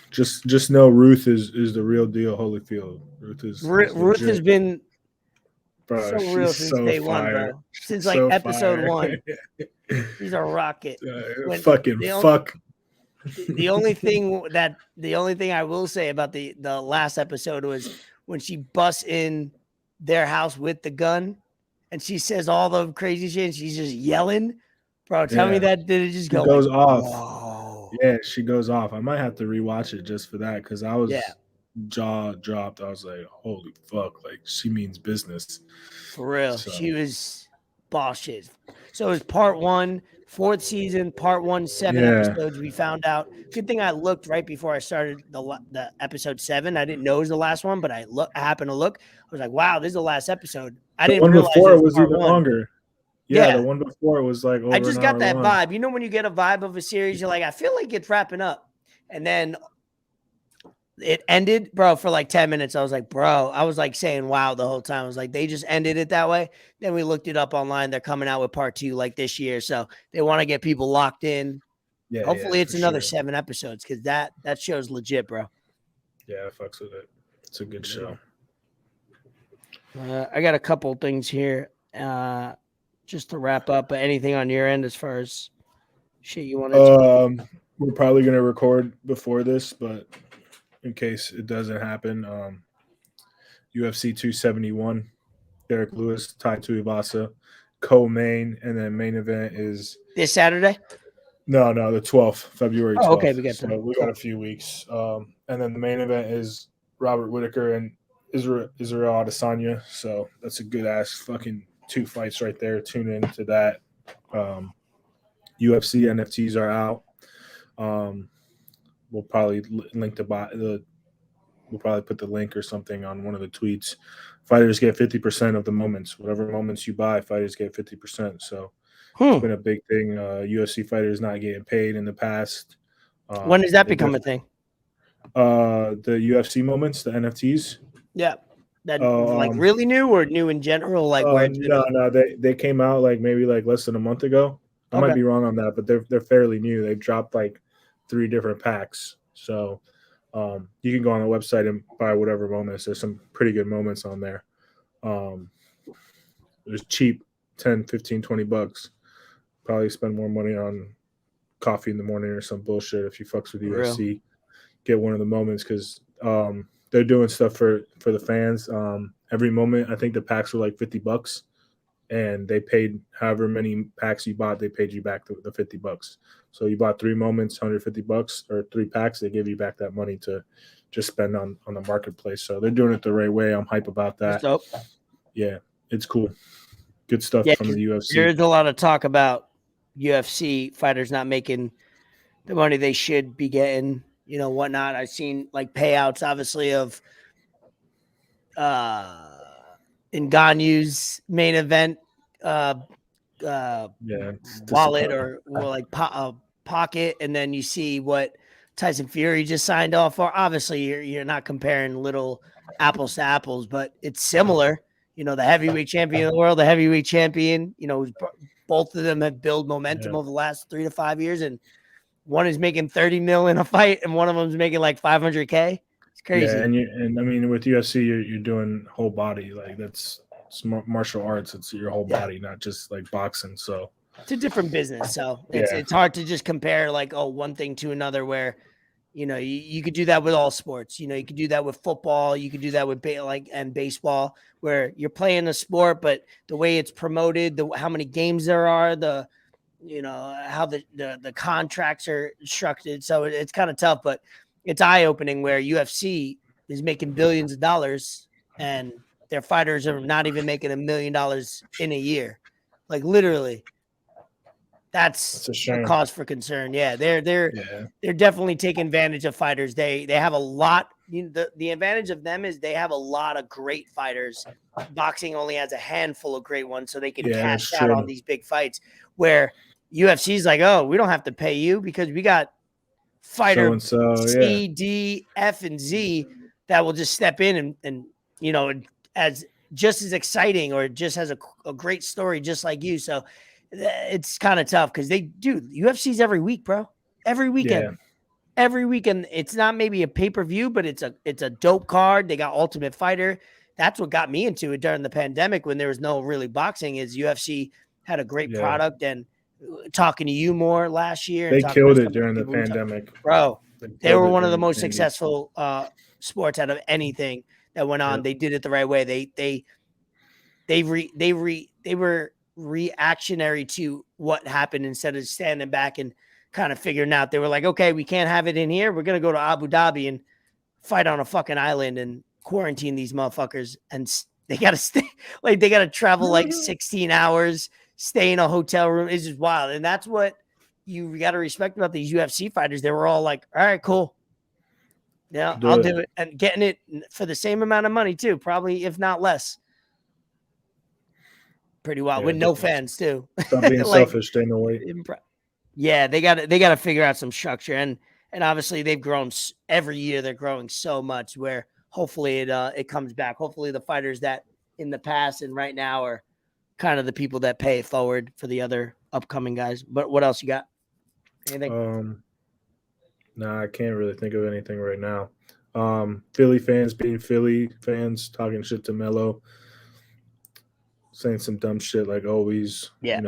just know Ruth is the real deal. Holyfield. Ruth has been bro, so real since day one, bro. Since episode 1, she's a rocket. Fuck. The only thing I will say about the last episode was when she busts in their house with the gun and she says all the crazy shit and she's just yelling. Bro, tell me that did it just go goes off. Whoa. Yeah, she goes off. I might have to rewatch it just for that because I was jaw dropped. I was like, holy fuck, she means business. For real. So. She was boss shit. So it was part 1, 4th season, part 1, 7 episodes. We found out. Good thing I looked right before I started the episode 7. I didn't know it was the last one, but I happened to look. I was like, wow, this is the last episode. I didn't realize before it was part even 1. longer. Yeah, the one before it was over I just got that long. vibe. When you get a vibe of a series, you're like, I feel like it's wrapping up. And then it ended, bro, for 10 minutes. I was like, bro, I was saying wow the whole time. I was like, they just ended it that way. Then we looked it up online. They're coming out with part 2 this year. So they want to get people locked in. Yeah. Hopefully it's another 7 episodes because that show's legit, bro. Yeah, I fucks with it. It's a good show. I got a couple things here just to wrap up. But anything on your end as far as shit you want to we're probably going to record before this, but in case it doesn't happen, UFC 271, Derek Lewis, Tai Tuivasa, co-main, and then main event is this Saturday. No, the 12th, February 12th. Okay, we got we got a few weeks. And then the main event is Robert Whittaker and Israel Adesanya. So that's a good ass fucking 2 fights right there. Tune in to that. UFC NFTs are out. we'll probably link we'll probably put the link or something on one of the tweets. Fighters get 50% of the moments. Whatever moments you buy, fighters get 50%. So it's Hmm. been a big thing. UFC fighters not getting paid in the past. When does that They become a thing? the UFC moments, the NFTs. Yeah. That Oh, like really new or new in general, like where it's been no, they came out like maybe like less than a month ago. I might okay. be wrong on that, but they're fairly new. They've dropped like 3 different packs. So you can go on the website and buy whatever moments. There's some pretty good moments on there. Um, there's cheap 10, 15, $20. Probably spend more money on coffee in the morning or some bullshit if you fucks with For real. UFC. Get one of the moments because they're doing stuff for the fans. Every moment, I think the packs were like $50, and they paid however many packs you bought, they paid you back the $50. So you bought 3 moments, $150, or 3 packs, they give you back that money to just spend on the marketplace. So they're doing it the right way. I'm hype about That's that. dope. Yeah, it's cool. Good stuff Yeah, from the UFC. there's a lot of talk about UFC fighters not making the money they should be getting, whatnot. I've seen like payouts, obviously, of Ngannou's main event Yeah, it's wallet disappointing. or like pocket, and then you see what Tyson Fury just signed off for. Obviously, you're not comparing little apples to apples, but it's similar. The heavyweight champion of the world, the heavyweight champion. Both of them have built momentum Yeah. over the last 3 to 5 years, and one is making 30 mil in a fight, and one of them is making like 500K. It's crazy. Yeah, and I mean with UFC, you're doing whole body, like it's martial arts. It's your whole Yeah. body, not just like boxing. So It's a different business, so it's yeah, it's hard to just compare like one thing to another. Where you could do that with all sports. You could do that with football. You could do that with and baseball, where you're playing a sport, but the way it's promoted, how many games there are, how the contracts are structured. So it's kind of tough, but it's eye opening where UFC is making billions of dollars and their fighters are not even making $1 million in a year, like literally. That's it's a a shame. cause for concern. Yeah, they're Yeah, definitely taking advantage of fighters. They have a lot. The advantage of them is they have a lot of great fighters. Boxing only has a handful of great ones, so they can yeah, cash that's out on true. these big fights. Where UFC's like, oh, we don't have to pay you because we got So fighter and so, yeah, C, D, F, and Z that will just step in and as just as exciting or just has a great story, just like you. So it's kind of tough because UFC's every week, bro. Every weekend. yeah, Every weekend. It's not maybe a pay-per-view, but it's a dope card. They got Ultimate Fighter. That's what got me into it during the pandemic when there was no really boxing. Is UFC had a great yeah. product, and talking to you more last year and They talking to killed it some of the during the people we talked, pandemic. bro. They They killed were it one of the during the most pandy. successful sports out of anything that went on. Yep. They did it the right way. They were reactionary to what happened instead of standing back and kind of figuring out. They were like, okay, we can't have it in here. We're gonna go to Abu Dhabi and fight on a fucking island and quarantine these motherfuckers. And they gotta stay like they gotta travel like 16 hours, stay in a hotel room. It's just wild. And that's what you got to respect about these UFC fighters. They were all like, all right, cool. Yeah, Do I'll it. do it. And getting it for the same amount of money too, probably, if not less. Pretty wild Yeah, with no fans too. stop being Like, selfish, Dana White. yeah, they got to figure out some structure, and obviously they've grown every year. They're growing so much where hopefully it comes back. Hopefully the fighters that in the past and right now are kind of the people that pay it forward for the other upcoming guys. But what else you got? Anything? Nah, I can't really think of anything right now. Philly fans being Philly fans, talking shit to Melo, saying some dumb shit like always, Yeah,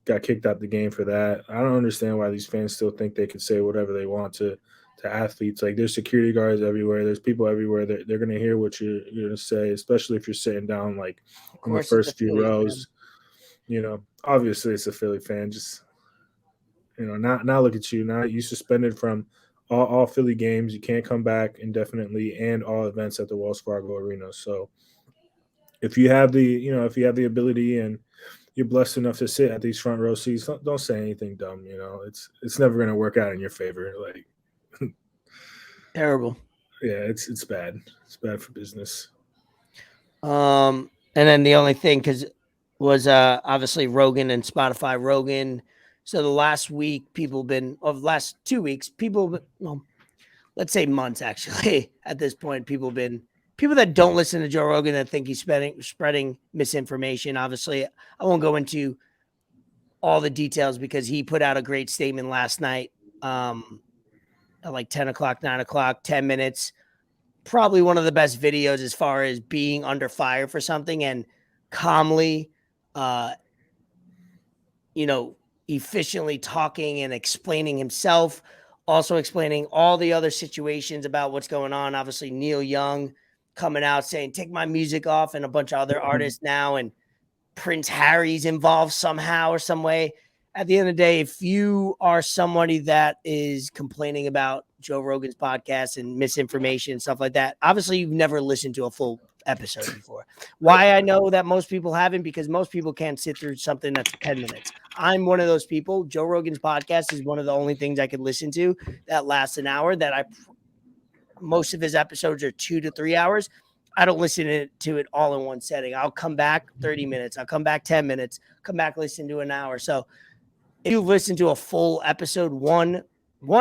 got kicked out the game for that. I don't understand why these fans still think they can say whatever they want to athletes. Like there's security guards everywhere. There's people everywhere that they're gonna hear what you're gonna say, especially if you're sitting down like of in the course it's the first few Phillies, man. rows. Obviously it's a Philly fan. Just now look at you. Now you suspended from all Philly games. You can't come back indefinitely, and all events at the Wells Fargo Arena. So if you have the ability and you're blessed enough to sit at these front row seats, don't say anything dumb. It's never going to work out in your favor. Like Terrible. Yeah, it's bad. It's bad for business. And then the only thing was obviously Rogan and Spotify. Rogan. So the last week, last 2 weeks, well, let's say months actually. At this point, people that don't listen to Joe Rogan that think he's spreading misinformation. Obviously, I won't go into all the details because he put out a great statement last night. At like 10 o'clock, 9 o'clock, 10 minutes. Probably one of the best videos as far as being under fire for something and calmly, uh, efficiently talking and explaining himself, also explaining all the other situations about what's going on. Obviously, Neil Young coming out saying, take my music off, and a bunch of other artists now, and Prince Harry's involved somehow or some way. At the end of the day, if you are somebody that is complaining about Joe Rogan's podcast and misinformation and stuff like that, obviously you've never listened to a full episode before. Why I know that most people haven't, because most people can't sit through something that's 10 minutes. I'm one of those people. Joe Rogan's podcast is one of the only things I could listen to that lasts an hour. Most of his episodes are 2 to 3 hours. I don't listen to it all in one setting. I'll come back 30 minutes. I'll come back 10 minutes, come back, listen to an hour. So if you listen to a full episode, one,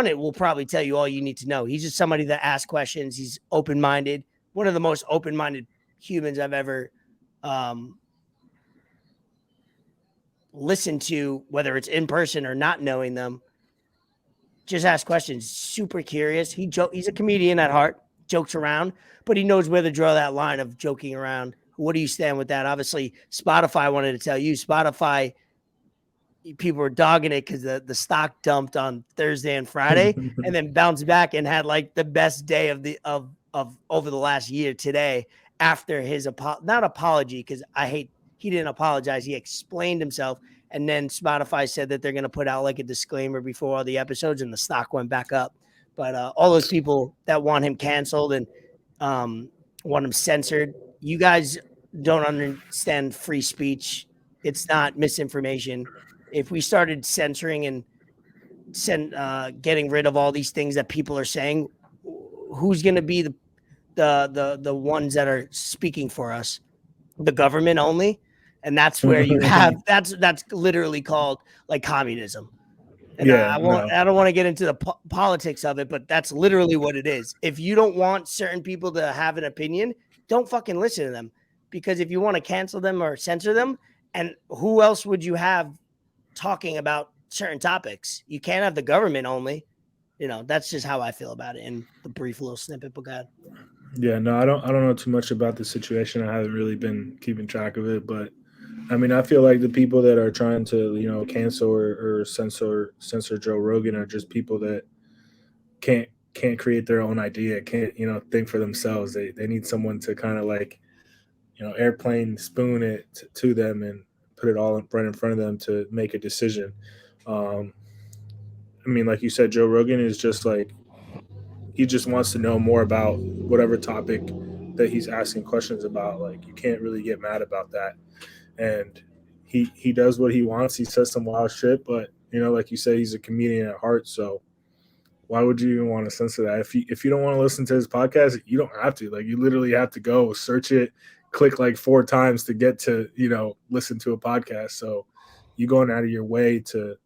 it will probably tell you all you need to know. He's just somebody that asks questions. He's open-minded, one of the most open-minded humans I've ever listened to, whether it's in person or not knowing them. Just ask questions. Super curious. He's a comedian at heart, jokes around, but he knows where to draw that line of joking around. What do you stand with that? Obviously, Spotify wanted to tell you. Spotify, people were dogging it because the stock dumped on Thursday and Friday, and then bounced back and had like the best day of over the last year today after his not apology, because he didn't apologize. He explained himself. And then Spotify said that they're going to put out like a disclaimer before all the episodes, and the stock went back up. But all those people that want him canceled and want him censored, you guys don't understand free speech. It's not misinformation. If we started censoring and getting rid of all these things that people are saying, who's going to be the ones that are speaking for us? The government only? And that's where you have that's literally called like communism. And Yeah, I don't want to get into the politics of it, but that's literally what it is. If you don't want certain people to have an opinion, don't fucking listen to them. Because if you want to cancel them or censor them, and who else would you have talking about certain topics? You can't have the government only. That's just how I feel about it in the brief little snippet we got. Yeah, no, I don't know too much about the situation. I haven't really been keeping track of it, but I mean, I feel like the people that are trying to, cancel or censor Joe Rogan are just people that can't create their own idea, can't, think for themselves. They need someone to kind of like, airplane spoon it to them and put it all right in front of them to make a decision. Um, I mean, like you said, Joe Rogan is just like, he just wants to know more about whatever topic that he's asking questions about. Like, you can't really get mad about that. And he does what he wants. He says some wild shit, but like you said, he's a comedian at heart. So why would you even want to censor that? If you don't want to listen to his podcast, you don't have to. Like, you literally have to go search it, click like 4 times to get to listen to a podcast. So you going out of your way to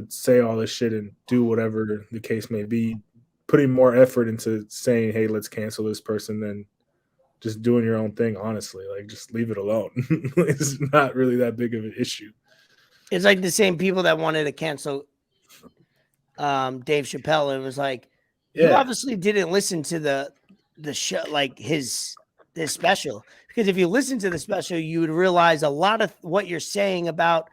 say all this shit and do whatever the case may be, putting more effort into saying, hey, let's cancel this person than just doing your own thing. Honestly, like, just leave it alone. It's not really that big of an issue. It's like the same people that wanted to cancel Dave Chappelle, and was like, you obviously didn't listen to the show, like his special, because if you listen to the special, you would realize a lot of what you're saying about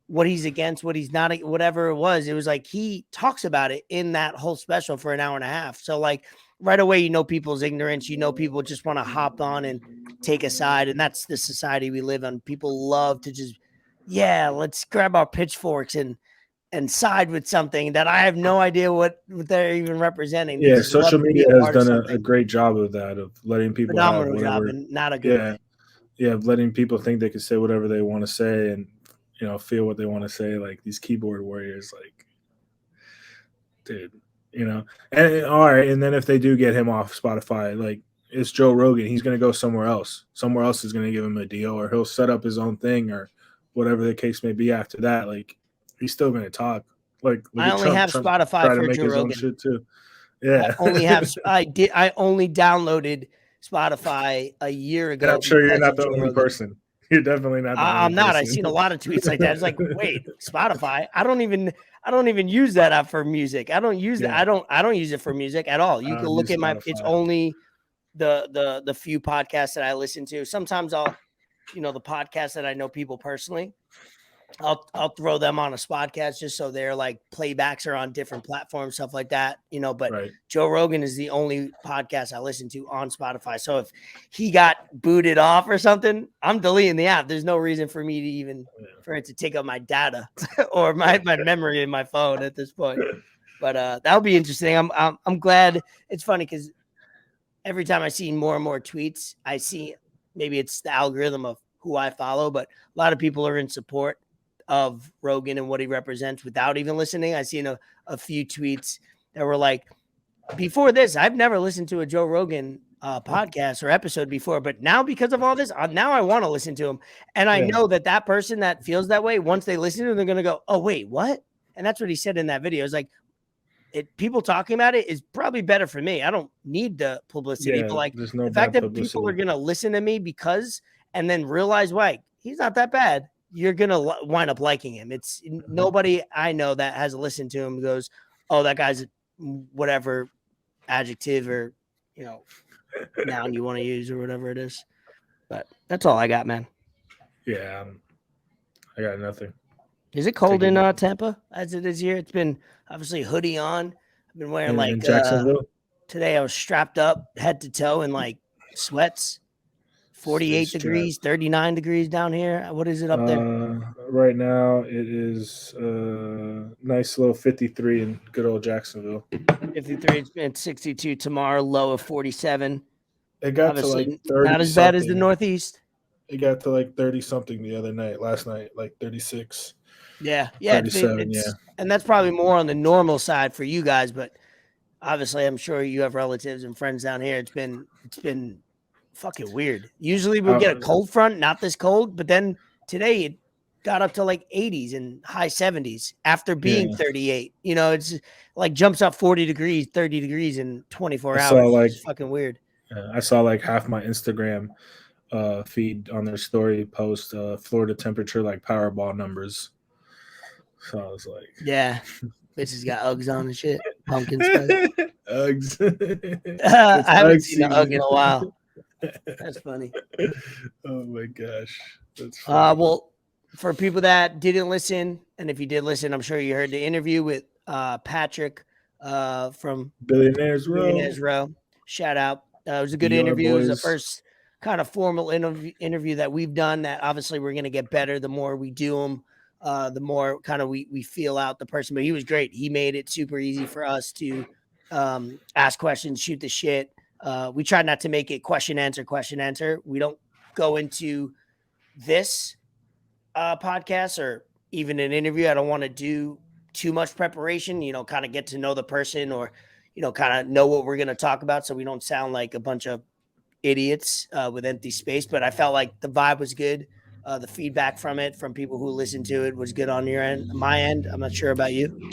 what he's against, what he's not, whatever it was like he talks about it in that whole special for an hour and a half. So like right away, people's ignorance, people just want to hop on and take a side. And that's the society we live in. People love to just, let's grab our pitchforks and side with something that I have no idea what they're even representing. They just social media has done a great great job of that, of letting people have whatever. Job, and not a good way. Yeah, letting people think they can say whatever they want to say and feel what they want to say. Like these keyboard warriors, like, dude, you know. And all right, and then if they do get him off Spotify, like it's Joe Rogan, he's going to go somewhere else. Somewhere else is going to give him a deal, or he'll set up his own thing, or whatever the case may be after that. Like he's still going to talk. Like look I at only Trump. have Trump Spotify try to for make Joe his own Rogan. shit too. I Yeah. only downloaded Spotify a year And ago I'm sure you're because not of the Joe only Rogan. person. You're definitely not the only I'm not. I've person. seen a lot of tweets like that. It's like, wait, Spotify? I don't even use that app for music. I don't use Yeah. I don't use it for music at all. You I can don't look use at it's Spotify. only the few podcasts that I listen to. Sometimes I'll, the podcasts that I know people personally, I'll throw them on a podcast just so they're like playbacks are on different platforms, stuff like that, but Right. Joe Rogan is the only podcast I listen to on Spotify. So if he got booted off or something, I'm deleting the app. There's no reason for me to even for it to take up my data or my memory in my phone at this point. But that'll be interesting. I'm glad. It's funny because every time I see more and more tweets, I see maybe it's the algorithm of who I follow, but a lot of people are in support of Rogan and what he represents without even listening. I seen a few tweets that were like, before this, I've never listened to a Joe Rogan podcast or episode before, but now because of all this, now I want to listen to him. And I know that person that feels that way, once they listen to him, they're going to go, oh, wait, what? And that's what he said in that video. It's like, people talking about it is probably better for me. I don't need the publicity, but like there's no the fact bad that people are publicity. going to listen to me because, and then realize, why he's not that bad. You're going to wind up liking him. It's nobody I know that has listened to him goes, oh, that guy's whatever adjective or, noun you want to use or whatever it is. But that's all I got, man. Yeah. I got nothing. Is it cold in Tampa as it is here? It's been obviously hoodie on. I've been wearing In Jacksonville? Today I was strapped up head to toe in like sweats. 48 degrees, 39 degrees down here. What is it up there? Right now it is nice low 53 in good old Jacksonville. 53. It's 62 tomorrow, low of 47. It got Obviously, to like 30 not as bad as the Northeast. It got to like 30 something the other night. Last night, like 36. Yeah. 37, And that's probably more on the normal side for you guys, but obviously I'm sure you have relatives and friends down here. It's been fucking weird. Usually we'll get a cold front, not this cold, but then today it got up to like 80s and high 70s after being 38. It's like jumps up 40 degrees, 30 degrees in 24 hours. It's fucking weird. I saw like half my Instagram feed on their story post Florida temperature like Powerball numbers. So I was like, yeah, bitches got Uggs on and shit. Pumpkin spice. Uggs. I haven't seen an Ugg in a while. That's funny. Oh my gosh. That's funny. Well, for people that didn't listen, and if you did listen, I'm sure you heard the interview with Patrick from Billionaires Row. Shout out. It was a good interview. It was the first kind of formal interview that we've done that obviously we're going to get better the more we do them, the more kind of we feel out the person. But he was great. He made it super easy for us to ask questions, shoot the shit. We try not to make it question, answer. We don't go into this podcast or even an interview. I don't want to do too much preparation, kind of get to know the person or, kind of know what we're going to talk about. So we don't sound like a bunch of idiots with empty space, but I felt like the vibe was good. The feedback from people who listened to it was good on your end. My end, I'm not sure about you.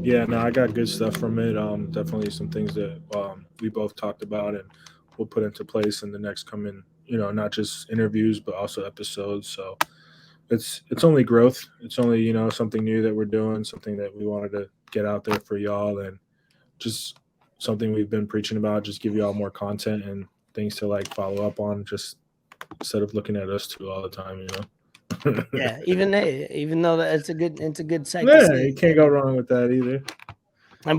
Yeah, no, I got good stuff from it. Definitely some things that we both talked about and we'll put into place in the next coming, not just interviews, but also episodes. So it's only growth. It's only, something new that we're doing, something that we wanted to get out there for y'all and just something we've been preaching about, just give y'all more content and things to like follow up on, just instead of looking at us two all the time, Yeah, even though it's a good sight. Yeah, to see. you can't go wrong with that either. And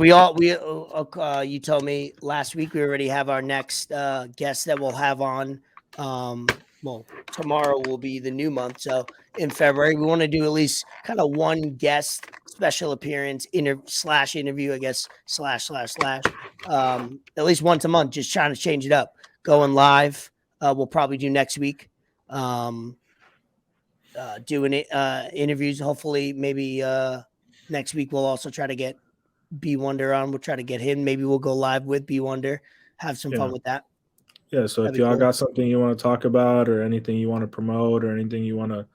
you told me last week we already have our next guest that we'll have on. Well, tomorrow will be the new month, so in February we want to do at least kind of one guest special appearance interview, I guess at least once a month, just trying to change it up. Going live, we'll probably do next week. Doing interviews. Hopefully, maybe next week we'll also try to get B Wonder on. We'll try to get him. Maybe we'll go live with B Wonder. Have some fun with that. Yeah. So That'd if be y'all cool. got something you want to talk about, or anything you want to promote, or anything you want to,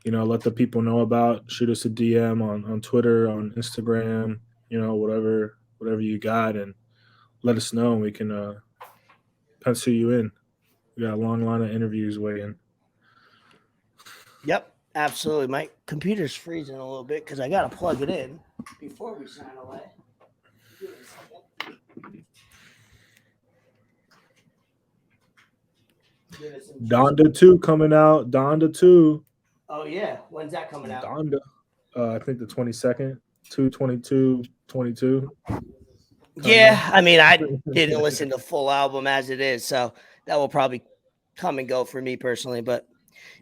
let the people know about, shoot us a DM on Twitter, on Instagram, whatever you got, and let us know, and we can pencil you in. We got a long line of interviews waiting. Yep, absolutely. My computer's freezing a little bit because I got to plug it in before we sign away. Give it a second. Give it some juice. Donda 2 coming out. Donda 2. Oh, yeah. When's that coming out? Donda. I think the 22nd. 2/22/22. Yeah, I mean, I didn't listen to full album as it is, so that will probably come and go for me personally. But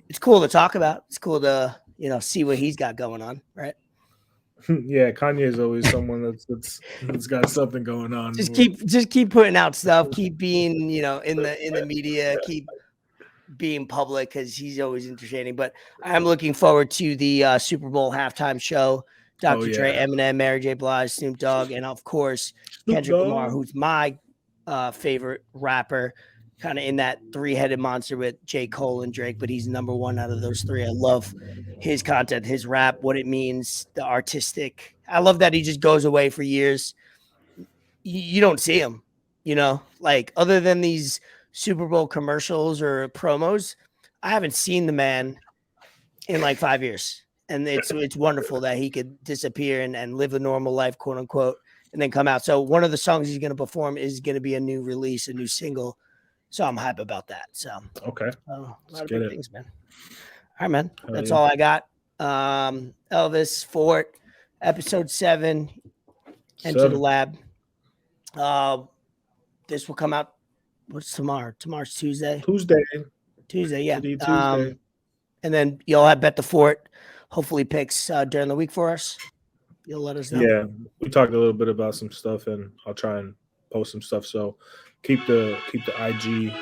it's cool to talk about. It's cool to see what he's got going on, right? Yeah, Kanye is always someone that's got something going on. Just keep putting out stuff. Keep being in the media. Keep being public because he's always entertaining. But I'm looking forward to the Super Bowl halftime show. Dr. Dre, Eminem, Mary J. Blige, Snoop Dogg, and of course Kendrick Lamar, who's my favorite rapper, kind of in that three-headed monster with J. Cole and Drake, but he's number one out of those three. I love his content, his rap, what it means, the artistic. I love that he just goes away for years. You don't see him, like other than these Super Bowl commercials or promos. I haven't seen the man in like 5 years. And it's wonderful that he could disappear and live a normal life, quote unquote, and then come out. So one of the songs he's going to perform is going to be a new release, a new single. So I'm hype about that. So okay, a lot of big things, man. All right, man. That's all I got. Elvis Fort, episode 7, Enter the Lab. This will come out. What's tomorrow? Tomorrow's Tuesday. Tuesday, yeah. Tuesday. And then you'll have Bet the Fort. Hopefully picks during the week for us. You'll let us know. Yeah, we talked a little bit about some stuff, and I'll try and post some stuff. So keep the IG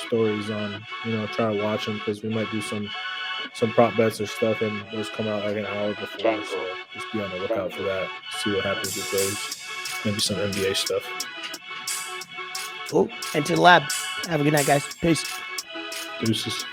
stories on. Try to watch them because we might do some prop bets or stuff, and those come out like an hour before. So just be on the lookout for that. See what happens with those. Maybe some NBA stuff. Cool. Enter the lab. Have a good night, guys. Peace. Deuces.